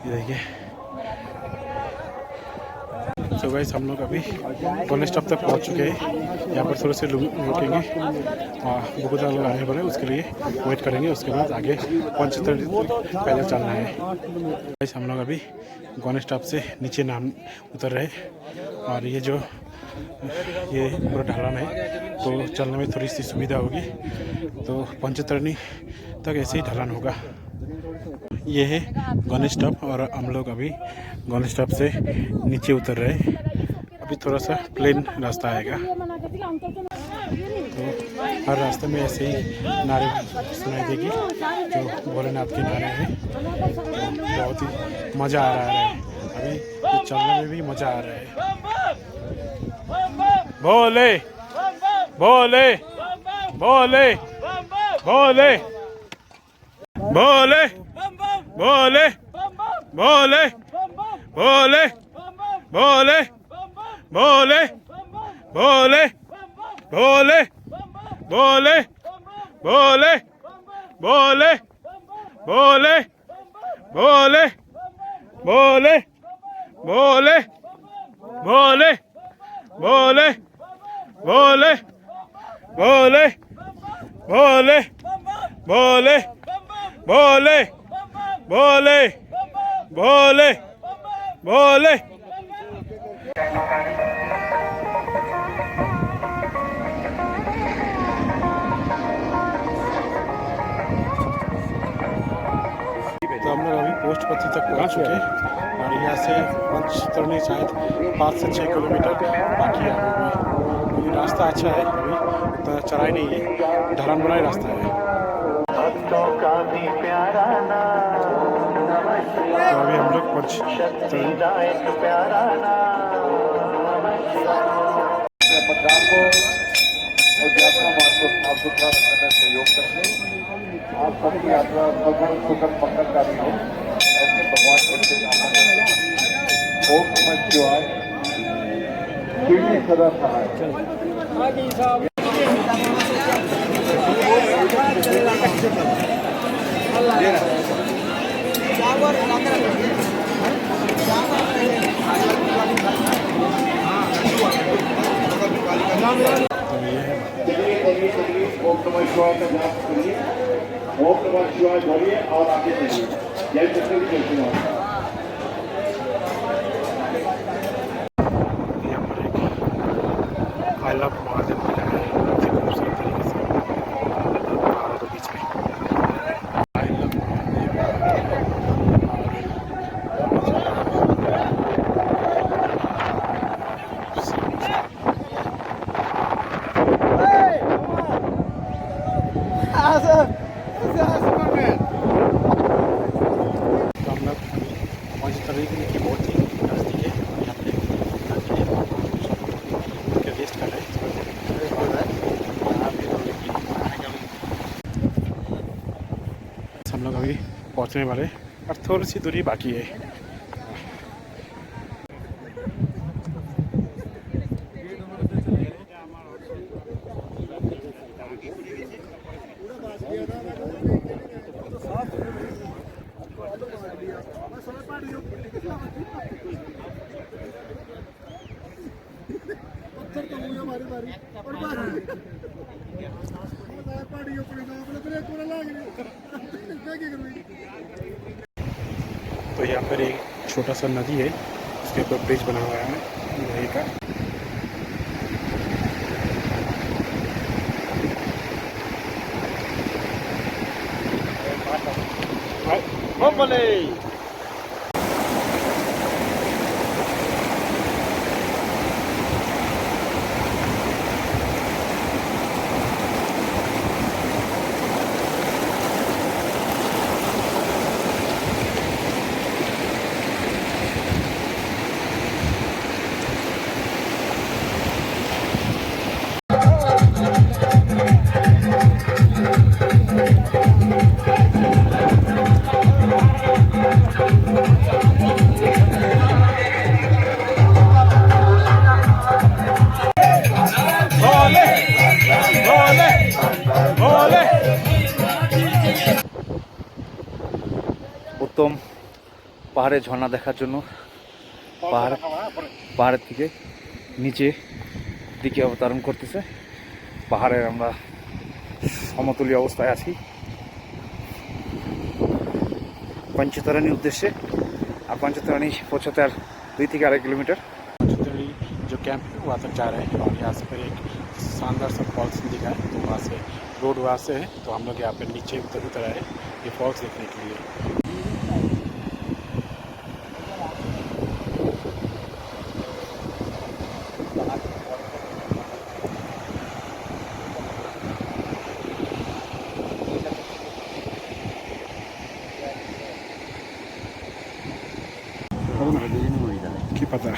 ये देखिए। तो गाइस हम लोग अभी गणेश टाप तक पहुँच चुके हैं। यहाँ पर थोड़े से रुकेंगे और बुकुदा लोग आने वाले, उसके लिए वेट करेंगे। उसके बाद आगे पंचतरणी पैदल चलना है। गाइस हम लोग अभी गणेश टाप से नीचे नाम उतर रहे और ये पूरा ढलान है, तो चलने में थोड़ी सी सुविधा होगी। तो पंचतरणी तक ऐसे ही ढलान होगा। ये है गणेश टाप और हम लोग अभी गणेश टाप से नीचे उतर रहे हैं। अभी थोड़ा सा प्लेन रास्ता आएगा, तो हर रास्ते में ऐसे ही नारे सुनाई देगी जो भोलेनाथ के नारे हैं। तो बहुत ही मज़ा आ रहा है, अभी तो चलने में भी मज़ा आ रहा है। भोले भोले भोले भोले भोले भोले भोले भोले भोले भोले भोले भोले भोले भोले भोले भोले भोले भोले भोले भोले भोले भोले भोले भोले भोले भोले भोले भोले भोले। तो हम लोग अभी पोस्ट पत्ती तक पहुंच चुके हैं और यहाँ से पंचतरणी शायद 5 से 6 किलोमीटर बाकी है अभी। रास्ता अच्छा है, अभी उतना चढ़ाई नहीं है, ढलान बनाई रास्ता है। तो अभी हम लोग आप सबकी यात्रा सफल सुखद मंगलकारी हो, ऐसे भगवान से ओम नमः शिवाय। कीर्ति सदा सहाय। ओम नमः शिवाय का जाप करिए, ओम नमः शिवाय बोलिए और आगे चलिए। जय श्री कृष्ण। आई लव महादेव मिला है खूबसूरत तरीके से पहाड़ों के बीच में। आई लव पंचतरणी की बहुत ही नज़दीक है। यहाँ पे रेस्ट कर रहे हैं। हम लोग अभी पहुँचने वाले और थोड़ी सी दूरी बाकी है। तो यहाँ पर एक छोटा सा नदी है, उसके ऊपर ब्रिज बना हुआ है नदी का। उत्तम पहाड़े झर्णा देखार जन्य पहाड़ेर दिके नीचे दिके अवतरण करतेছে। पहाड़े আমরা সমতলীয় অবস্থায় আছি पंचतरणी उद्देश्य। और पंचतरणी पहुँचाते 2 থেকে 2.5 किलोमीटर। पंचतरणी जो कैंप है वहाँ तक जा रहे हैं और यहाँ से फिर एक शानदार सा फॉल्स दिखा है, तो वहाँ से रोड वहाँ से है, तो हम लोग यहाँ पे नीचे उतर आए ये फॉल्स देखने के लिए। কি পাতা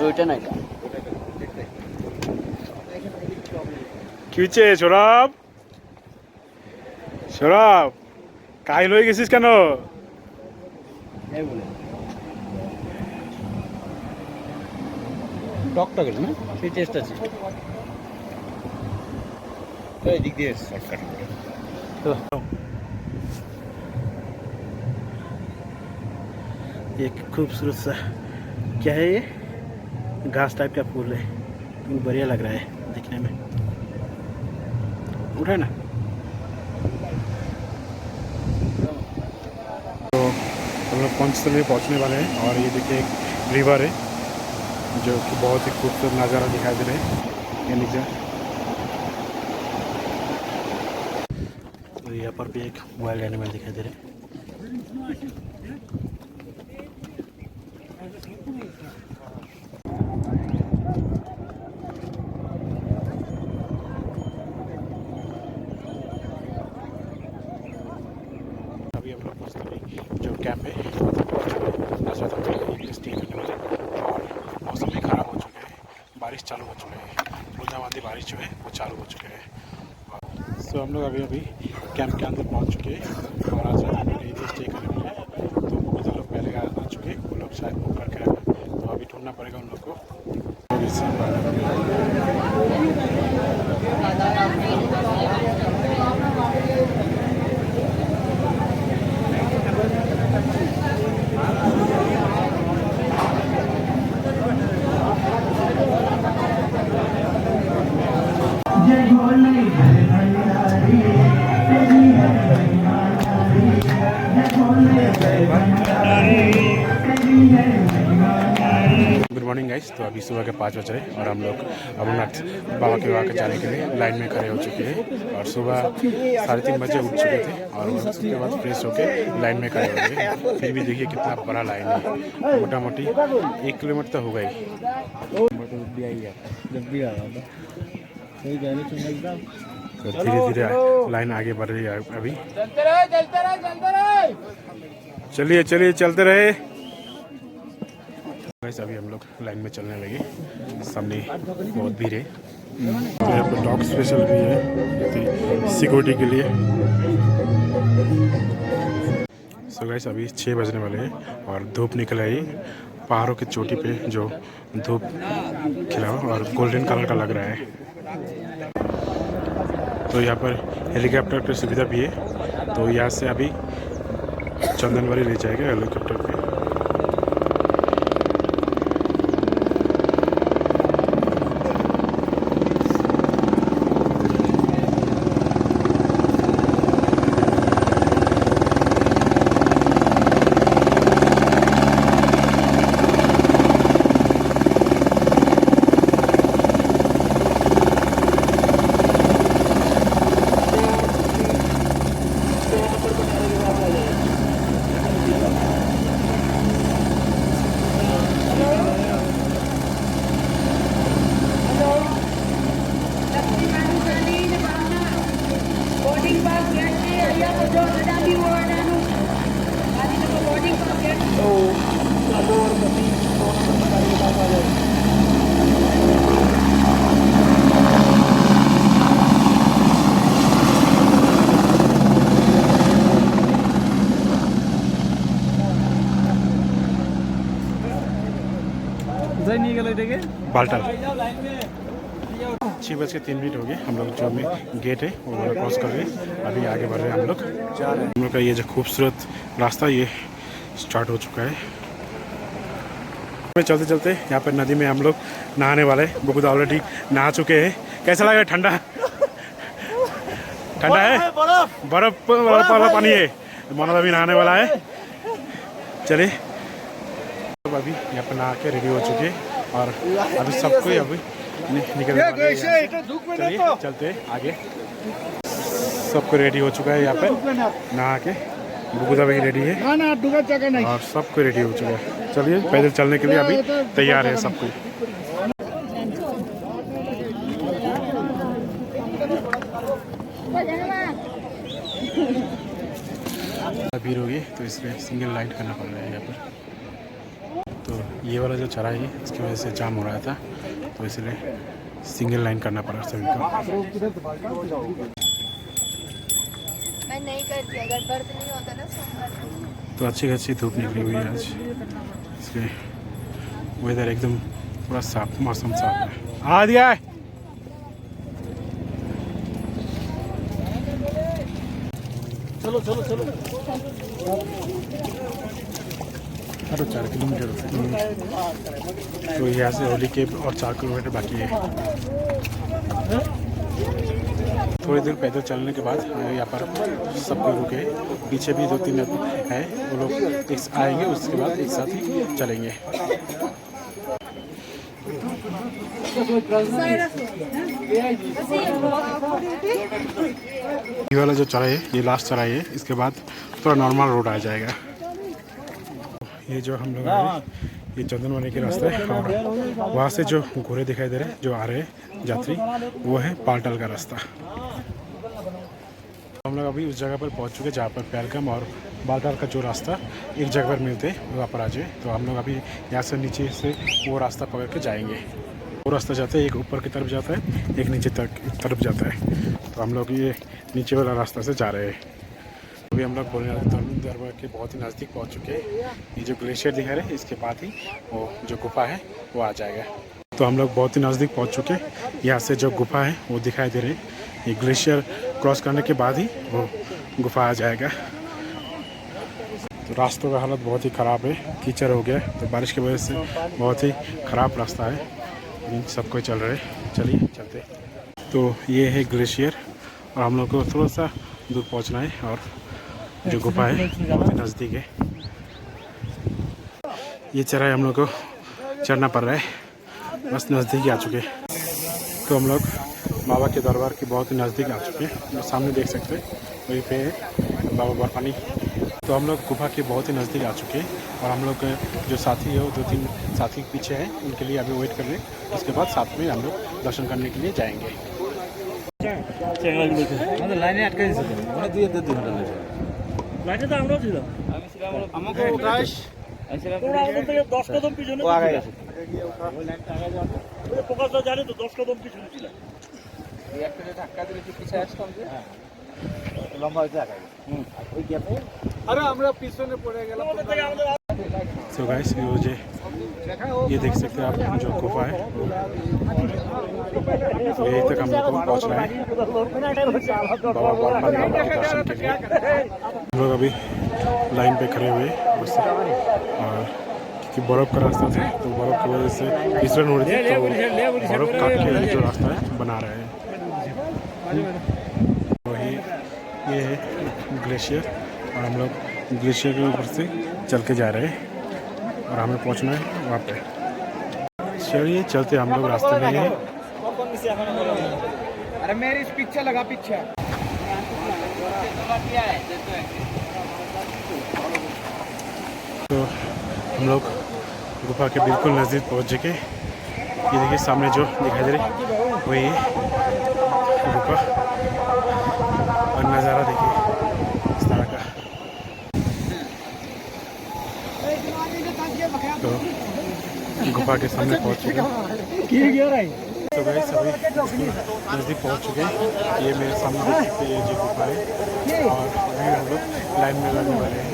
ওইটা না কি হচ্ছে সৌরভ? সৌরভ কাহিল হয়ে গেছিস কেন? টকটা গেল না সেই টেস্ট আছে তো এই দিক দিয়ে শর্টকাট তো एक खूबसूरत सा क्या है ये घास टाइप का फूल है बढ़िया लग रहा है दिखने में उठा ना तो हम लोग पंचतल में पहुँचने वाले हैं और ये देखिए एक रिवर है जो कि बहुत ही खूबसूरत नज़ारा दिखाई दे रहा है ये नीचे। तो यहाँ पर भी एक वाइल्ड एनिमल दिखाई दे रहे हैं। अभी हम लोग पंचतल जो कैंप है स्टे करने वाले और मौसम भी ख़राब हो चुका है, बारिश चालू हो चुका है, बूंदाबांदी बारिश जो है वो चालू हो चुका है। सो हम लोग अभी कैंप के अंदर पहुंच चुके हैं और आज रात हम लोग इधर स्टे करने वाले हैं। तो बहुत लोग पहले आ चुके हैं, वो लोग शायद बुक करके आए हैं, तो अभी ढूंढना पड़ेगा उन लोग को। Good morning guys. तो अभी सुबह के 5 बज रहे हैं और हम लोग अमरनाथ बाबा के वहाँ के जाने के लिए लाइन में खड़े हो चुके हैं और सुबह 3:30 बजे उठ चुके थे और उसके बाद फ्रेश होके लाइन में खड़े हो गए। फिर भी देखिए कितना बड़ा लाइन है, मोटा मोटी 1 किलोमीटर तो होगा ही। जब भी आया था सही कहने समझता तो धीरे धीरे लाइन आगे बढ़ रही है अभी। चलिए चलिए चलते रहे। गाइस अभी हम लोग लाइन में चलने लगे, सामने बहुत भीड़ है। यहाँ पर डॉग स्पेशल भी है सिक्योरिटी के लिए। सो गाइस अभी 6 बजने वाले हैं और धूप निकल आई पहाड़ों की चोटी पे, जो धूप खिला और गोल्डन कलर का लग रहा है। तो यहाँ पर हेलीकॉप्टर की सुविधा भी है, तो यहाँ से अभी चंदनवाड़ी ले जाएगा हेलीकॉप्टर पे। बाल्टल 6:03 हो गए। हम लोग जो में गेट है वो वाला क्रॉस कर रहे हैं, अभी आगे बढ़ रहे हैं हम लोग। हम लोग का ये जो खूबसूरत रास्ता ये स्टार्ट हो चुका है। चलते चलते यहाँ पर नदी में हम लोग नहाने वाले, बहुत ऑलरेडी नहा चुके हैं। कैसा लगा? ठंडा ठंडा है, बर्फ वाला पानी है। मनोज अभी नहाने वाला है। चलिए अभी यहाँ पर नहा के रेडी हो चुके हैं और अभी सबको अभी निकल चलिए चलते आगे। सबको रेडी हो चुका है यहाँ पे नहा के। बुगुदा भी रेडी है और सबको रेडी हो चुका है। चलिए पैदल चलने के लिए अभी तैयार है सब कोई। भीड़ होगी तो इसलिए सिंगल लाइन करना पड़ रहा है यहाँ पर। तो ये वाला जो चढ़ाई है इसकी वजह से जाम हो रहा था, तो इसलिए सिंगल लाइन करना पड़ा सभी को। मैं नहीं करती अगर बर्फ नहीं होता ना। तो अच्छी खासी धूप निकली हुई है आज, इसलिए वेदर एकदम पूरा साफ, मौसम साफ है। आ दिया है। चलो चलो चलो। अरे 4 किलोमीटर तो यहाँ से होली के और 4 किलोमीटर बाकी है। थोड़ी देर पैदल चलने के बाद यहाँ पर सब कोई रुके, पीछे भी 2-3 हैं, वो लोग आएंगे, उसके बाद एक साथ ही चलेंगे। ये वाला जो चढ़ाई है ये लास्ट चढ़ाई है, इसके बाद थोड़ा नॉर्मल रोड आ जाएगा। ये जो हम लोग हैं ये चंदनवानी के रास्ते है, और वहाँ से जो घोड़े दिखाई दे रहे हैं जो आ रहे हैं यात्री, वो है पालटल का रास्ता। हम लोग अभी उस जगह पर पहुँच चुके जहाँ पर पहलगाम और बालटाल का जो रास्ता एक जगह पर मिलते हैं, वहाँ पर आ जाए। तो हम लोग अभी यहाँ से नीचे से वो रास्ता पकड़ के जाएंगे। वो रास्ता जाता है, एक ऊपर की तरफ जाता है, एक नीचे तरफ जाता है। तो हम लोग ये नीचे वाला रास्ता से जा रहे हैं। अभी हम लोग भोलेनाथ दरबार के बहुत ही नज़दीक पहुंच चुके हैं। ये जो ग्लेशियर दिखा रहे हैं इसके बाद ही वो जो गुफा है वो आ जाएगा। तो हम लोग बहुत ही नज़दीक पहुंच चुके हैं। यहाँ से जो गुफा है वो दिखाई दे रही है। ये ग्लेशियर क्रॉस करने के बाद ही वो गुफा आ जाएगा। तो रास्तों का हालत बहुत ही ख़राब है, कीचड़ हो गया, तो बारिश की वजह से बहुत ही ख़राब रास्ता है, लेकिन सब कोई चल रहे। चलिए चलते। तो ये है ग्लेशियर और हम लोग को थोड़ा सा दूर पहुँचना है, और जो गुफा है बहुत ही नज़दीक है। ये चढ़ाई हम लोग को चढ़ना पड़ रहा है, बस नज़दीक ही आ चुके हैं। तो हम लोग बाबा के दरबार के बहुत ही नज़दीक आ चुके हैं। सामने देख सकते हैं वहीं पे है बाबा बर्फानी। तो हम लोग गुफा के बहुत ही नज़दीक आ चुके हैं, और हम लोग जो साथी है वो 2-3 साथी पीछे हैं, उनके लिए अभी वेट कर रहे हैं। उसके बाद साथ में हम लोग दर्शन करने के लिए जाएंगे। লাইনে আটকে দিয়েছে, মানে 2-3 ঘন্টা লেগে লাইনে তো আমরাও ছিল। আমাকে উঠাইস তোরা আমাদের থেকে 10 কদম পিছনে ও আগে গেছে। ওই লাইনটা আগে যাও, ওই ফোকাসটা জানে তো 10 কদম পিছনে ছিল। এই একটা যে ধাক্কা দিলে কি পিছে আসতাম যে হ্যাঁ লম্বা হইতে আগে ওই গ্যাপে আরে আমরা পিছনে পড়ে গেলাম। सो गाइस ये देख सकते हैं आप जो गुफा है, यहीं तक हम लोग को पहुँचना है बाबा बर्फानी बाबा के दर्शन के लिए। हम लोग अभी लाइन पे खड़े हुए और क्योंकि बर्फ़ का रास्ता था, तो बर्फ़ की वजह से फिसलन हो रही थी, तो बर्फ़ काट के जो रास्ता है बना रहे हैं। वही ये है ग्लेशियर, और हम लोग ग्लेशियर के ऊपर से चल के जा रहे हैं, और हमें पहुंचना है वहाँ पे। चलिए चलते हम लोग रास्ते में हैं। अरे मेरी इस पीछे लगा पीछे। तो हम लोग गुफा के बिल्कुल नज़दीक पहुंच चुके। ये देखिए सामने जो दिखाई दे रही वही है गुफा, और नज़ारा देखिए इस तरह का। तो गुफा के सामने पहुंच चुके हैं। तो भाई सभी नज़दीक पहुंच चुके हैं। ये मेरे सामने देख सकते हैं, ये जो गुफा है, और अभी हम लोग लाइन में लगने वाले हैं।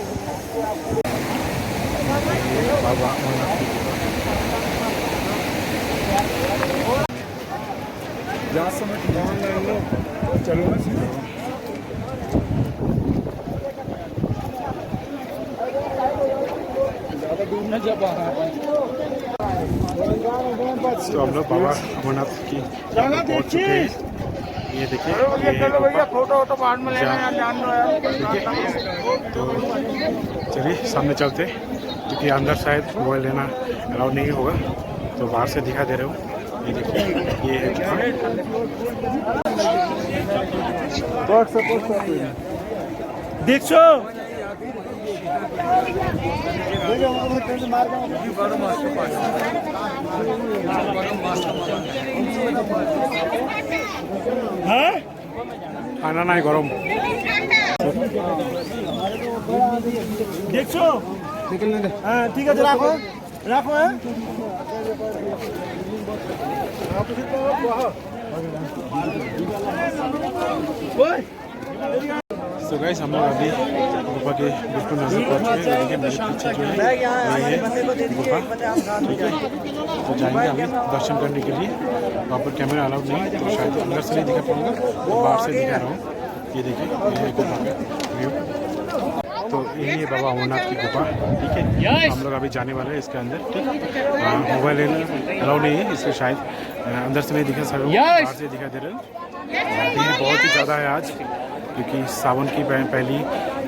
बाबा अमरनाथ की गुफा। चलो तो हम लोग बाबा अमरनाथ की पहुंच चुके हैं। ये देखिए फोटो वोटो बाद में लेना यार, जान लो यार। तो चलिए सामने चलते, क्योंकि अंदर शायद मोबाइल लेना अलाउड नहीं होगा, तो बाहर से दिखा दे रहे हो। ये देखिए ये है দেখছো হ্যাঁ ঠান্ডা নাই গরম। দেখছো হ্যাঁ ঠিক আছে, রাখো রাখো। হ্যাঁ तो गाइस हम लोग अभी गुफा के बिल्कुल नज़दीक पहुँच चुके हैं। देखिए मेरे पीछे जो है ये है गुफा, ठीक है। तो जाएंगे अभी दर्शन करने के लिए। वहाँ पर कैमरा अलाउड नहीं है तो शायद अंदर से नहीं दिखा पाऊँगा, तो बाहर से दिखा रहा हूँ। ये देखिए ये है गुफा का व्यू। तो यही है बाबा अमरनाथ की गुफा, ठीक है। हम लोग अभी जाने वाले हैं इसके अंदर, ठीक है। मोबाइल अलाउ नहीं है इसलिए शायद अंदर से नहीं दिखा सकूँ, बाहर से दिखा दे रहे हैं। भीड़ बहुत ही ज़्यादा है आज, क्योंकि सावन की पहली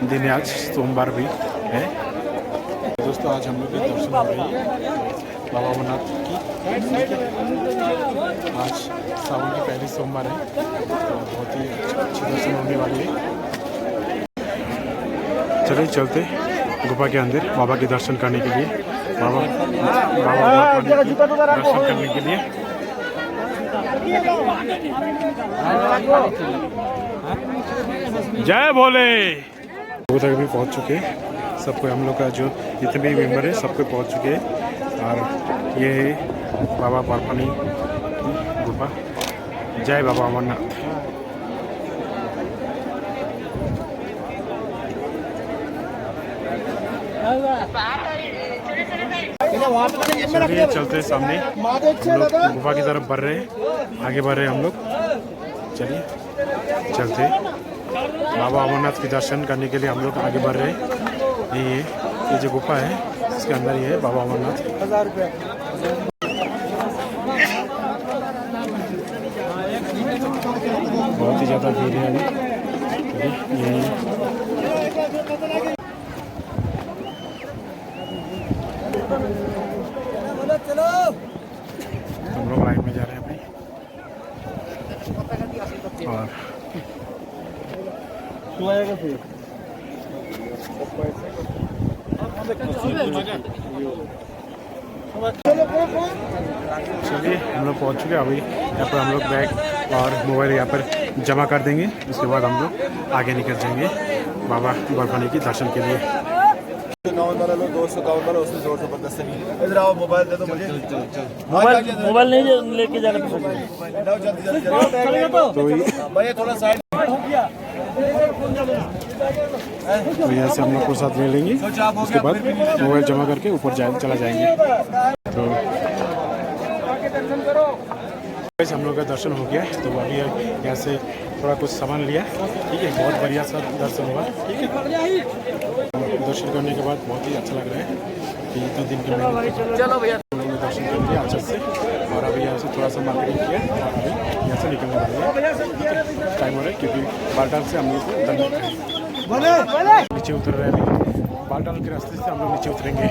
दिन है आज, सोमवार भी है। दोस्तों आज हम लोग के दर्शन हो रही है बाबा अमरनाथ की। आज सावन की पहली सोमवार है, तो बहुत ही अच्छे दर्शन होने वाले हैं। चलिए चलते गुफा के अंदर बाबा के दर्शन करने के लिए, बाबा दर्शन करने के लिए। जय भोले। वो तक भी पहुंच चुके हैं सबको, हम लोग का जो जितने भी मेंबर है सबको पहुंच चुके हैं। और ये है बाबा बर्फानी की गुफा। जय बाबा अमरनाथ। चलिए चलते हैं सामने, हम लोग गुफा की तरफ बढ़ रहे हैं, आगे बढ़ रहे हैं हम लोग। चलिए चलते बाबा अमरनाथ के दर्शन करने के लिए हम लोग आगे बढ़ रहे हैं। ये जो गुफा है इसके अंदर ये है बाबा अमरनाथ। बहुत ही ज़्यादा भीड़ है अभी। यही हम लोग लाइन में जा रहे हैं अभी। और चलिए हम लोग पहुंच चुके हैं अभी। यहाँ पर हम लोग बैग और मोबाइल यहाँ पर जमा कर देंगे, उसके बाद हम लोग आगे निकल जाएंगे बाबा बर्फानी के दर्शन के लिए। इधर आओ, मोबाइल दे दो मुझे। मोबाइल नहीं लेके जाना पसंद। तो थोड़ा साइड तो यहाँ से हम लोग प्रसाद ले लेंगे, उसके बाद मोबाइल जमा करके ऊपर चला जाएंगे। तो हम लोग का दर्शन हो गया, तो अभी यहाँ से थोड़ा कुछ सामान लिया, ठीक है। बहुत बढ़िया सा दर्शन हुआ, ठीक है। दर्शन करने के बाद बहुत ही अच्छा लग रहा है कि इतने दिन के मेहनत चलो भैया हम लोग ने दर्शन कर लिया अच्छे से। और अभी यहाँ से थोड़ा सा मार्केटिंग किया और अभी यहाँ से निकलने वाले हैं। टाइम हो रहा है क्योंकि बालटाल से हम लोग नीचे उतर रहे हैं। अभी बालटाल के रास्ते से हम लोग नीचे उतरेंगे।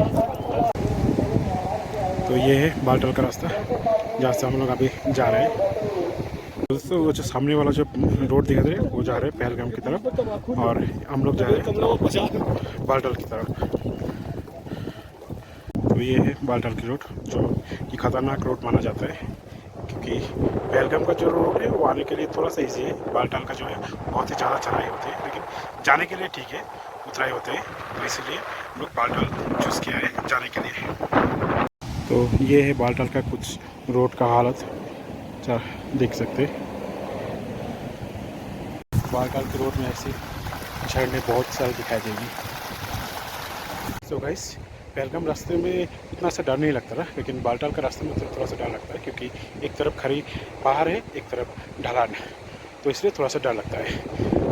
तो ये है बालटाल का रास्ता जहाँ से हम लोग अभी जा रहे हैं। दोस्तों वो जो सामने वाला जो रोड दिखा दे रहे हैं वो जा रहे हैं पहलगाम की तरफ, और हम लोग जा रहे हैं बालटाल की तरफ। तो ये है बालटाल की रोड, जो कि खतरनाक रोड माना जाता है, क्योंकि पहलगाम का जो रोड है वो आने के लिए थोड़ा सा ईजी है। बालटाल का जो है बहुत ही ज़्यादा चढ़ाई होती है, लेकिन जाने के लिए ठीक है, उतराई होते हैं। तो इसीलिए हम लोग बालटाल चूज़ किया है जाने के लिए। तो ये है बालटाल का कुछ रोड का हालत, देख सकते। बालटाल की रोड में ऐसे झरने बहुत सारे दिखाई देंगे। तो गाइस पहलगाम रास्ते में इतना सा डर नहीं लगता था, लेकिन बालटाल का रास्ते में थोड़ा सा डर लगता है, क्योंकि एक तरफ खड़ी पहाड़ है, एक तरफ ढलान है, तो इसलिए थोड़ा सा डर लगता है।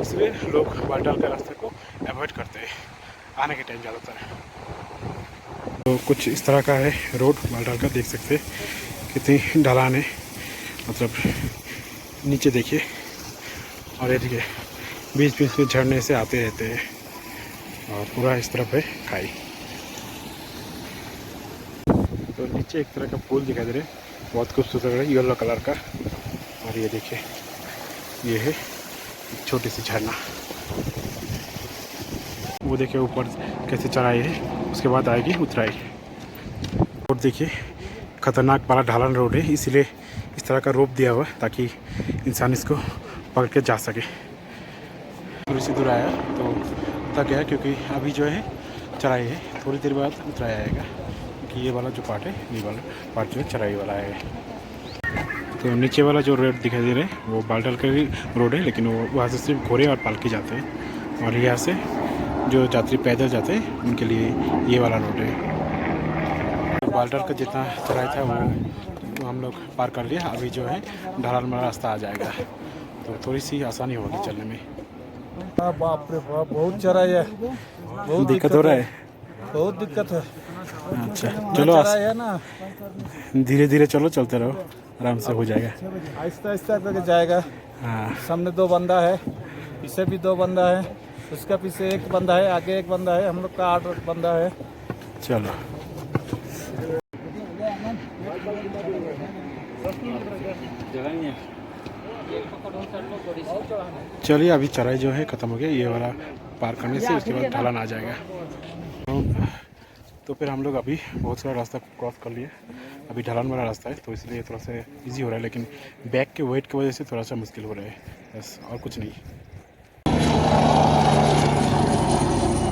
इसलिए लोग बालटाल के रास्ते को अवॉइड करते हैं आने के टाइम ज़्यादातर। तो कुछ इस तरह का है रोड बालटाल का, देख सकते हैं कितनी ढलान है, मतलब नीचे देखिए। और ये देखिए बीच बीच में झरने से आते रहते हैं, और पूरा इस तरफ है खाई। तो नीचे एक तरह का फूल दिखाई दे रहा है, बहुत खूबसूरत लग रहा है, येलो कलर का। और ये देखिए ये है एक छोटी सी झरना, वो देखिए ऊपर कैसे चढ़ाई है, उसके बाद आएगी उतराई। और देखिए खतरनाक वाला ढालन रोड है, इसीलिए इस तरह का रोप दिया हुआ है ताकि इंसान इसको पकड़ के जा सके। थोड़ी सी दूर आया तो थक गया, क्योंकि अभी जो है चढ़ाई है, थोड़ी देर बाद उतराई आएगा, क्योंकि ये वाला जो पार्ट है, ये वाला पार्ट जो है चढ़ाई वाला है। तो नीचे वाला जो रोड दिखाई दे रहा है वो बालटाल का ही रोड है, लेकिन वो वहाँ से सिर्फ घोड़े और पालकी जाते हैं, और यहाँ से जो यात्री पैदल जाते हैं उनके लिए ये वाला रोड है। बाल्टाल का जितना चढ़ाई था वो हम लोग पार कर लिया। अभी जो है ढलान वाला रास्ता आ जाएगा तो थोड़ी सी आसानी होगी चलने में। बाप रे बाप, बहुत चढ़ाई है, बहुत दिक्कत हो रहा है। बहुत दिक्कत है। अच्छा चलो चढ़ाई है ना, धीरे धीरे चलो, चलते रहो, आराम से हो जाएगा। आहिस्ता आहिस्ता करके जाएगा। हाँ सामने 2 बंदा है, पीछे भी 2 बंदा है, उसका पीछे 1 बंदा है, आगे 1 बंदा है, हम लोग का 8 बंदा है। चलो चलिए, अभी चढ़ाई जो है ख़त्म हो गया। ये वाला पार करने से उसके बाद ढलान आ जाएगा। तो फिर हम लोग अभी बहुत सारा रास्ता क्रॉस कर लिए। अभी ढलान वाला रास्ता है तो इसलिए थोड़ा सा इजी हो रहा है, लेकिन बैक के वेट की वजह से थोड़ा सा मुश्किल हो रहा है, बस और कुछ नहीं।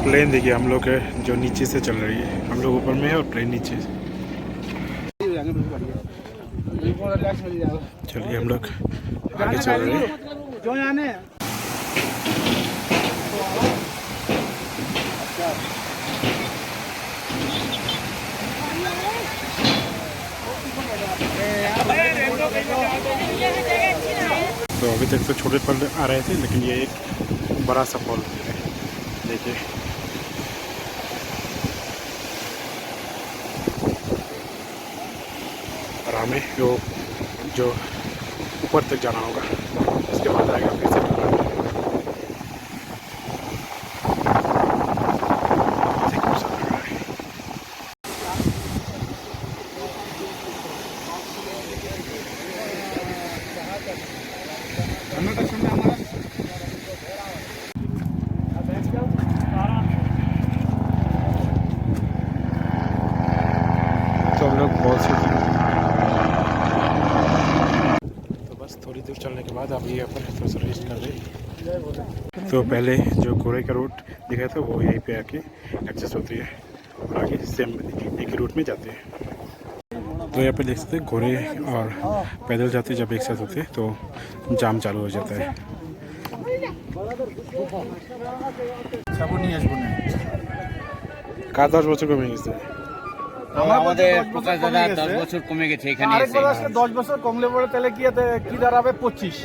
प्लेन देखिए हम लोग जो नीचे से चल रही है, हम लोग ऊपर में है और प्लेन नीचे। चलिए हम लोग आगे चल रहे हैं। जो जाने तो अभी तक तो छोटे फल आ रहे थे, लेकिन ये एक बड़ा सा फल है, देखिए। और हमें जो ऊपर तक जाना होगा, इसके बाद आएगा फिर से ढलान। तो हम लोग बहुत से तो बस थोड़ी दूर चलने के बाद अभी यहाँ पर थोड़ा सा रेस्ट कर रहे। तो पहले जो घोड़े का रूट दिखाया था वो यहीं पे आके एडजस्ट होती है और आगे सेम एक ही रूट में जाते हैं। तो यहाँ पे देख सकते हैं घोड़े और पैदल जाते जब एक साथ होते हैं तो जाम चालू हो जाता है। কার 10 বছর কমে গেছে? আমাদের প্রকাশ দাদা 10 বছর কমে গেছে এখানে আরেক এসে। বছর 10 বছর কমলে পড়ে তাহলে কি দাঁড়াবে 25।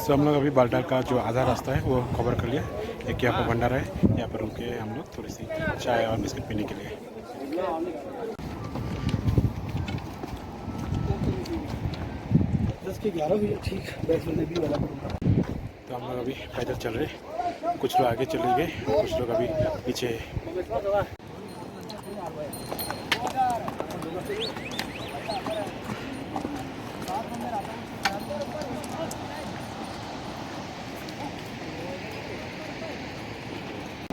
तो हम लोग अभी बाल्टाल का जो आधा रास्ता है वो कवर कर लिया। एक यहाँ पर भंडारा है, यहाँ पर रुके हम लोग थोड़ी सी चाय और बिस्किट पीने के लिए। तो हम लोग अभी पैदल चल रहे, कुछ लोग आगे चले गए, कुछ लोग अभी पीछे है।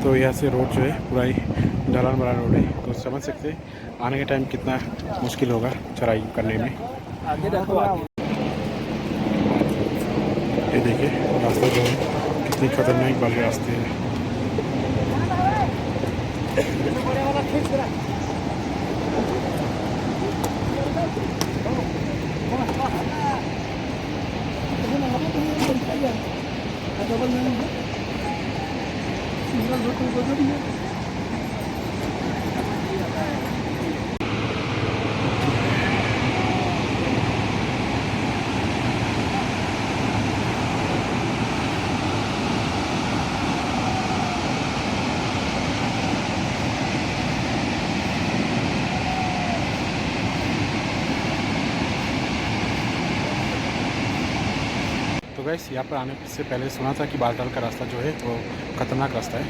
तो यहाँ से रोड जो है पूरा ही ढलान वाला रोड है, तो समझ सकते हैं आने के टाइम कितना मुश्किल होगा चढ़ाई करने में। ये देखिए रास्ता जो है कितनी खतरनाक वाले रास्ते हैं। तो गैस यहाँ पर आने से पहले सुना था कि बाल्टाल का रास्ता जो है वो ख़तरनाक रास्ता है।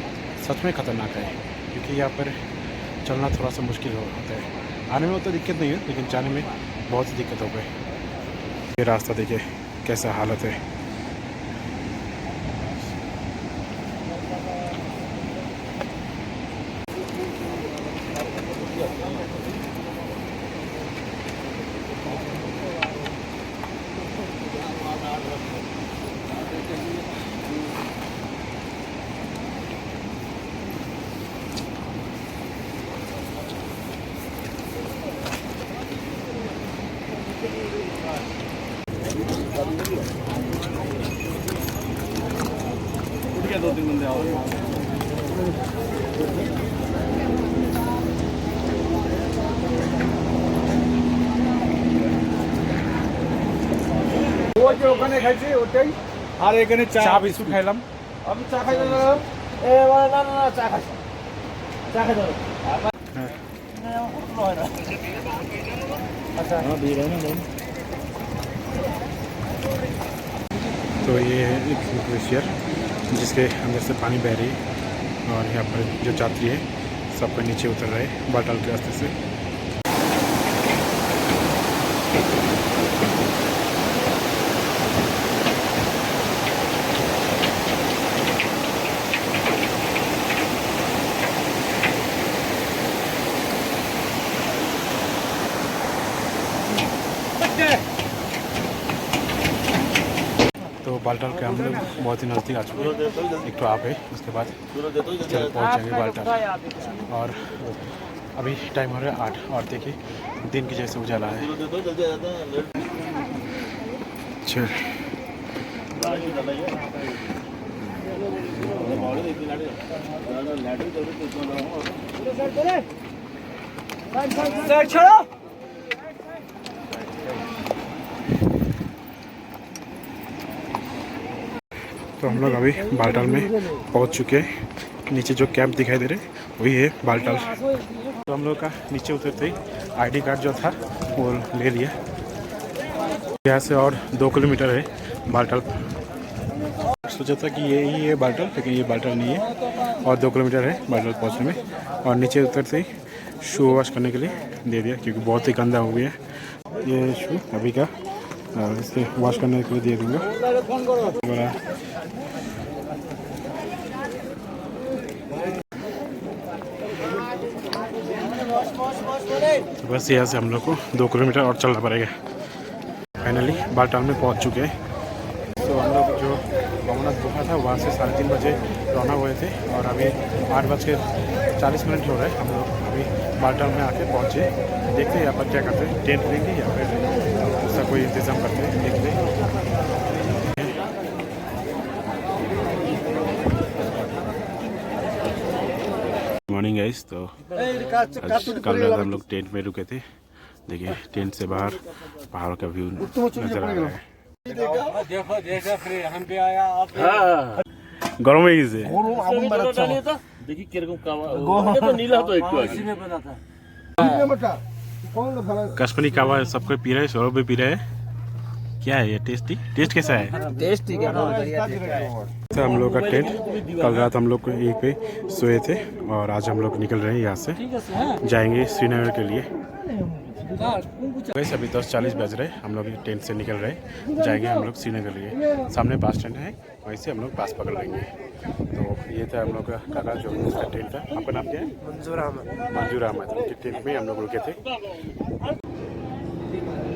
सच में ख़तरनाक है, क्योंकि यहाँ पर चलना थोड़ा सा मुश्किल होता है। आने में तो दिक्कत नहीं है, लेकिन जाने में बहुत सी दिक्कत हो गई। ये रास्ता देखिए कैसा हालत है। ওই যে ওখানে খাইছি ওটাই, আর এখানে চা বিস্কুট খাইলাম। আমি চা খাই দিলাম। না না না, চা খাইছি, চা খাই দিলাম। तो ये है एक ग्लेशियर जिसके अंदर से पानी बह रही है और यहाँ पर जो यात्री है सब पर नीचे उतर रहे हैं बाल्टाल के रास्ते से। तो बाल्टाल के हम लोग बहुत ही नज़दीक आ चुके हैं, एक तो आप है उसके बाद चल पहुँच जाएंगे बाल्टाल। और अभी टाइम हो रहा है 8 और देखिए दिन की जैसे उजाला है। चल तो हम लोग अभी बाल्टाल में पहुंच चुके हैं। नीचे जो कैंप दिखाई दे रहे वही है बाल्टाल। तो हम लोग का नीचे उतरते ही आईडी कार्ड जो था वो ले लिया। यहाँ से और 2 किलोमीटर है बाल्टाल। सोचा था कि ये ही है बाल्टाल, लेकिन ये बाल्टाल नहीं है और 2 किलोमीटर है बाल्टाल पहुँचने में। और नीचे उतरते ही शू वॉश करने के लिए दे दिया क्योंकि बहुत ही गंदा हो गया ये शू अभी का। इससे वॉश करने के लिए दे दूँगा। तो बस यहाँ से हम लोग को 2 किलोमीटर और चलना पड़ेगा। फाइनली बाल्टाल में पहुँच चुके हैं। तो हम लोग जो भवनाथ गुफा था वहाँ से 3:30 बजे रवाना हुए थे और अभी 8:40 हो रहे हैं। हम लोग अभी बाल्टाल में आके पहुँचे। देखते हैं यहाँ पर क्या करते हैं, टेंट लेंगे या फिर उसका कोई इंतज़ाम करते हैं, देखते हैं। मॉर्निंग गाइस, तो कल रात हम लोग टेंट में रुके थे। देखिए टेंट से बाहर पहाड़ों का व्यू नजर आ रहा है। गरम है इसे দেখি কিরকম কাওয়া এটা তো নীলা তো একটু আগে कश्मीरी कावा सबको पी रहे हैं, सौरभ भी पी रहे हैं। क्या है ये टेस्टी? टेस्ट कैसा है? टेस्टी क्या तो हम लोग का टेंट कल रात हम लोग यहीं पे सोए थे और आज हम लोग निकल रहे हैं यहाँ से, जाएंगे श्रीनगर के लिए। वैसे अभी 10:40 बज रहे, हम लोग टेंट से निकल रहे, जाएंगे हम लोग श्रीनगर के लिए। सामने बस स्टैंड है, वहीं से हम लोग बस पकड़ लेंगे। तो ये था हम लोग का काका जो उसका टेंट था। आपका नाम क्या है? मंजूर अहमद। उनके टेंट में हम लोग रुके थे।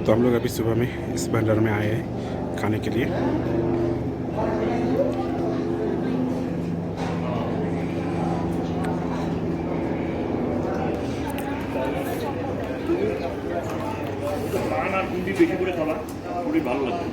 तो हम लोग अभी सुबह में इस भंडार में आए हैं खाने के लिए। বেশি করে খাবার খুবই ভালো লাগবে।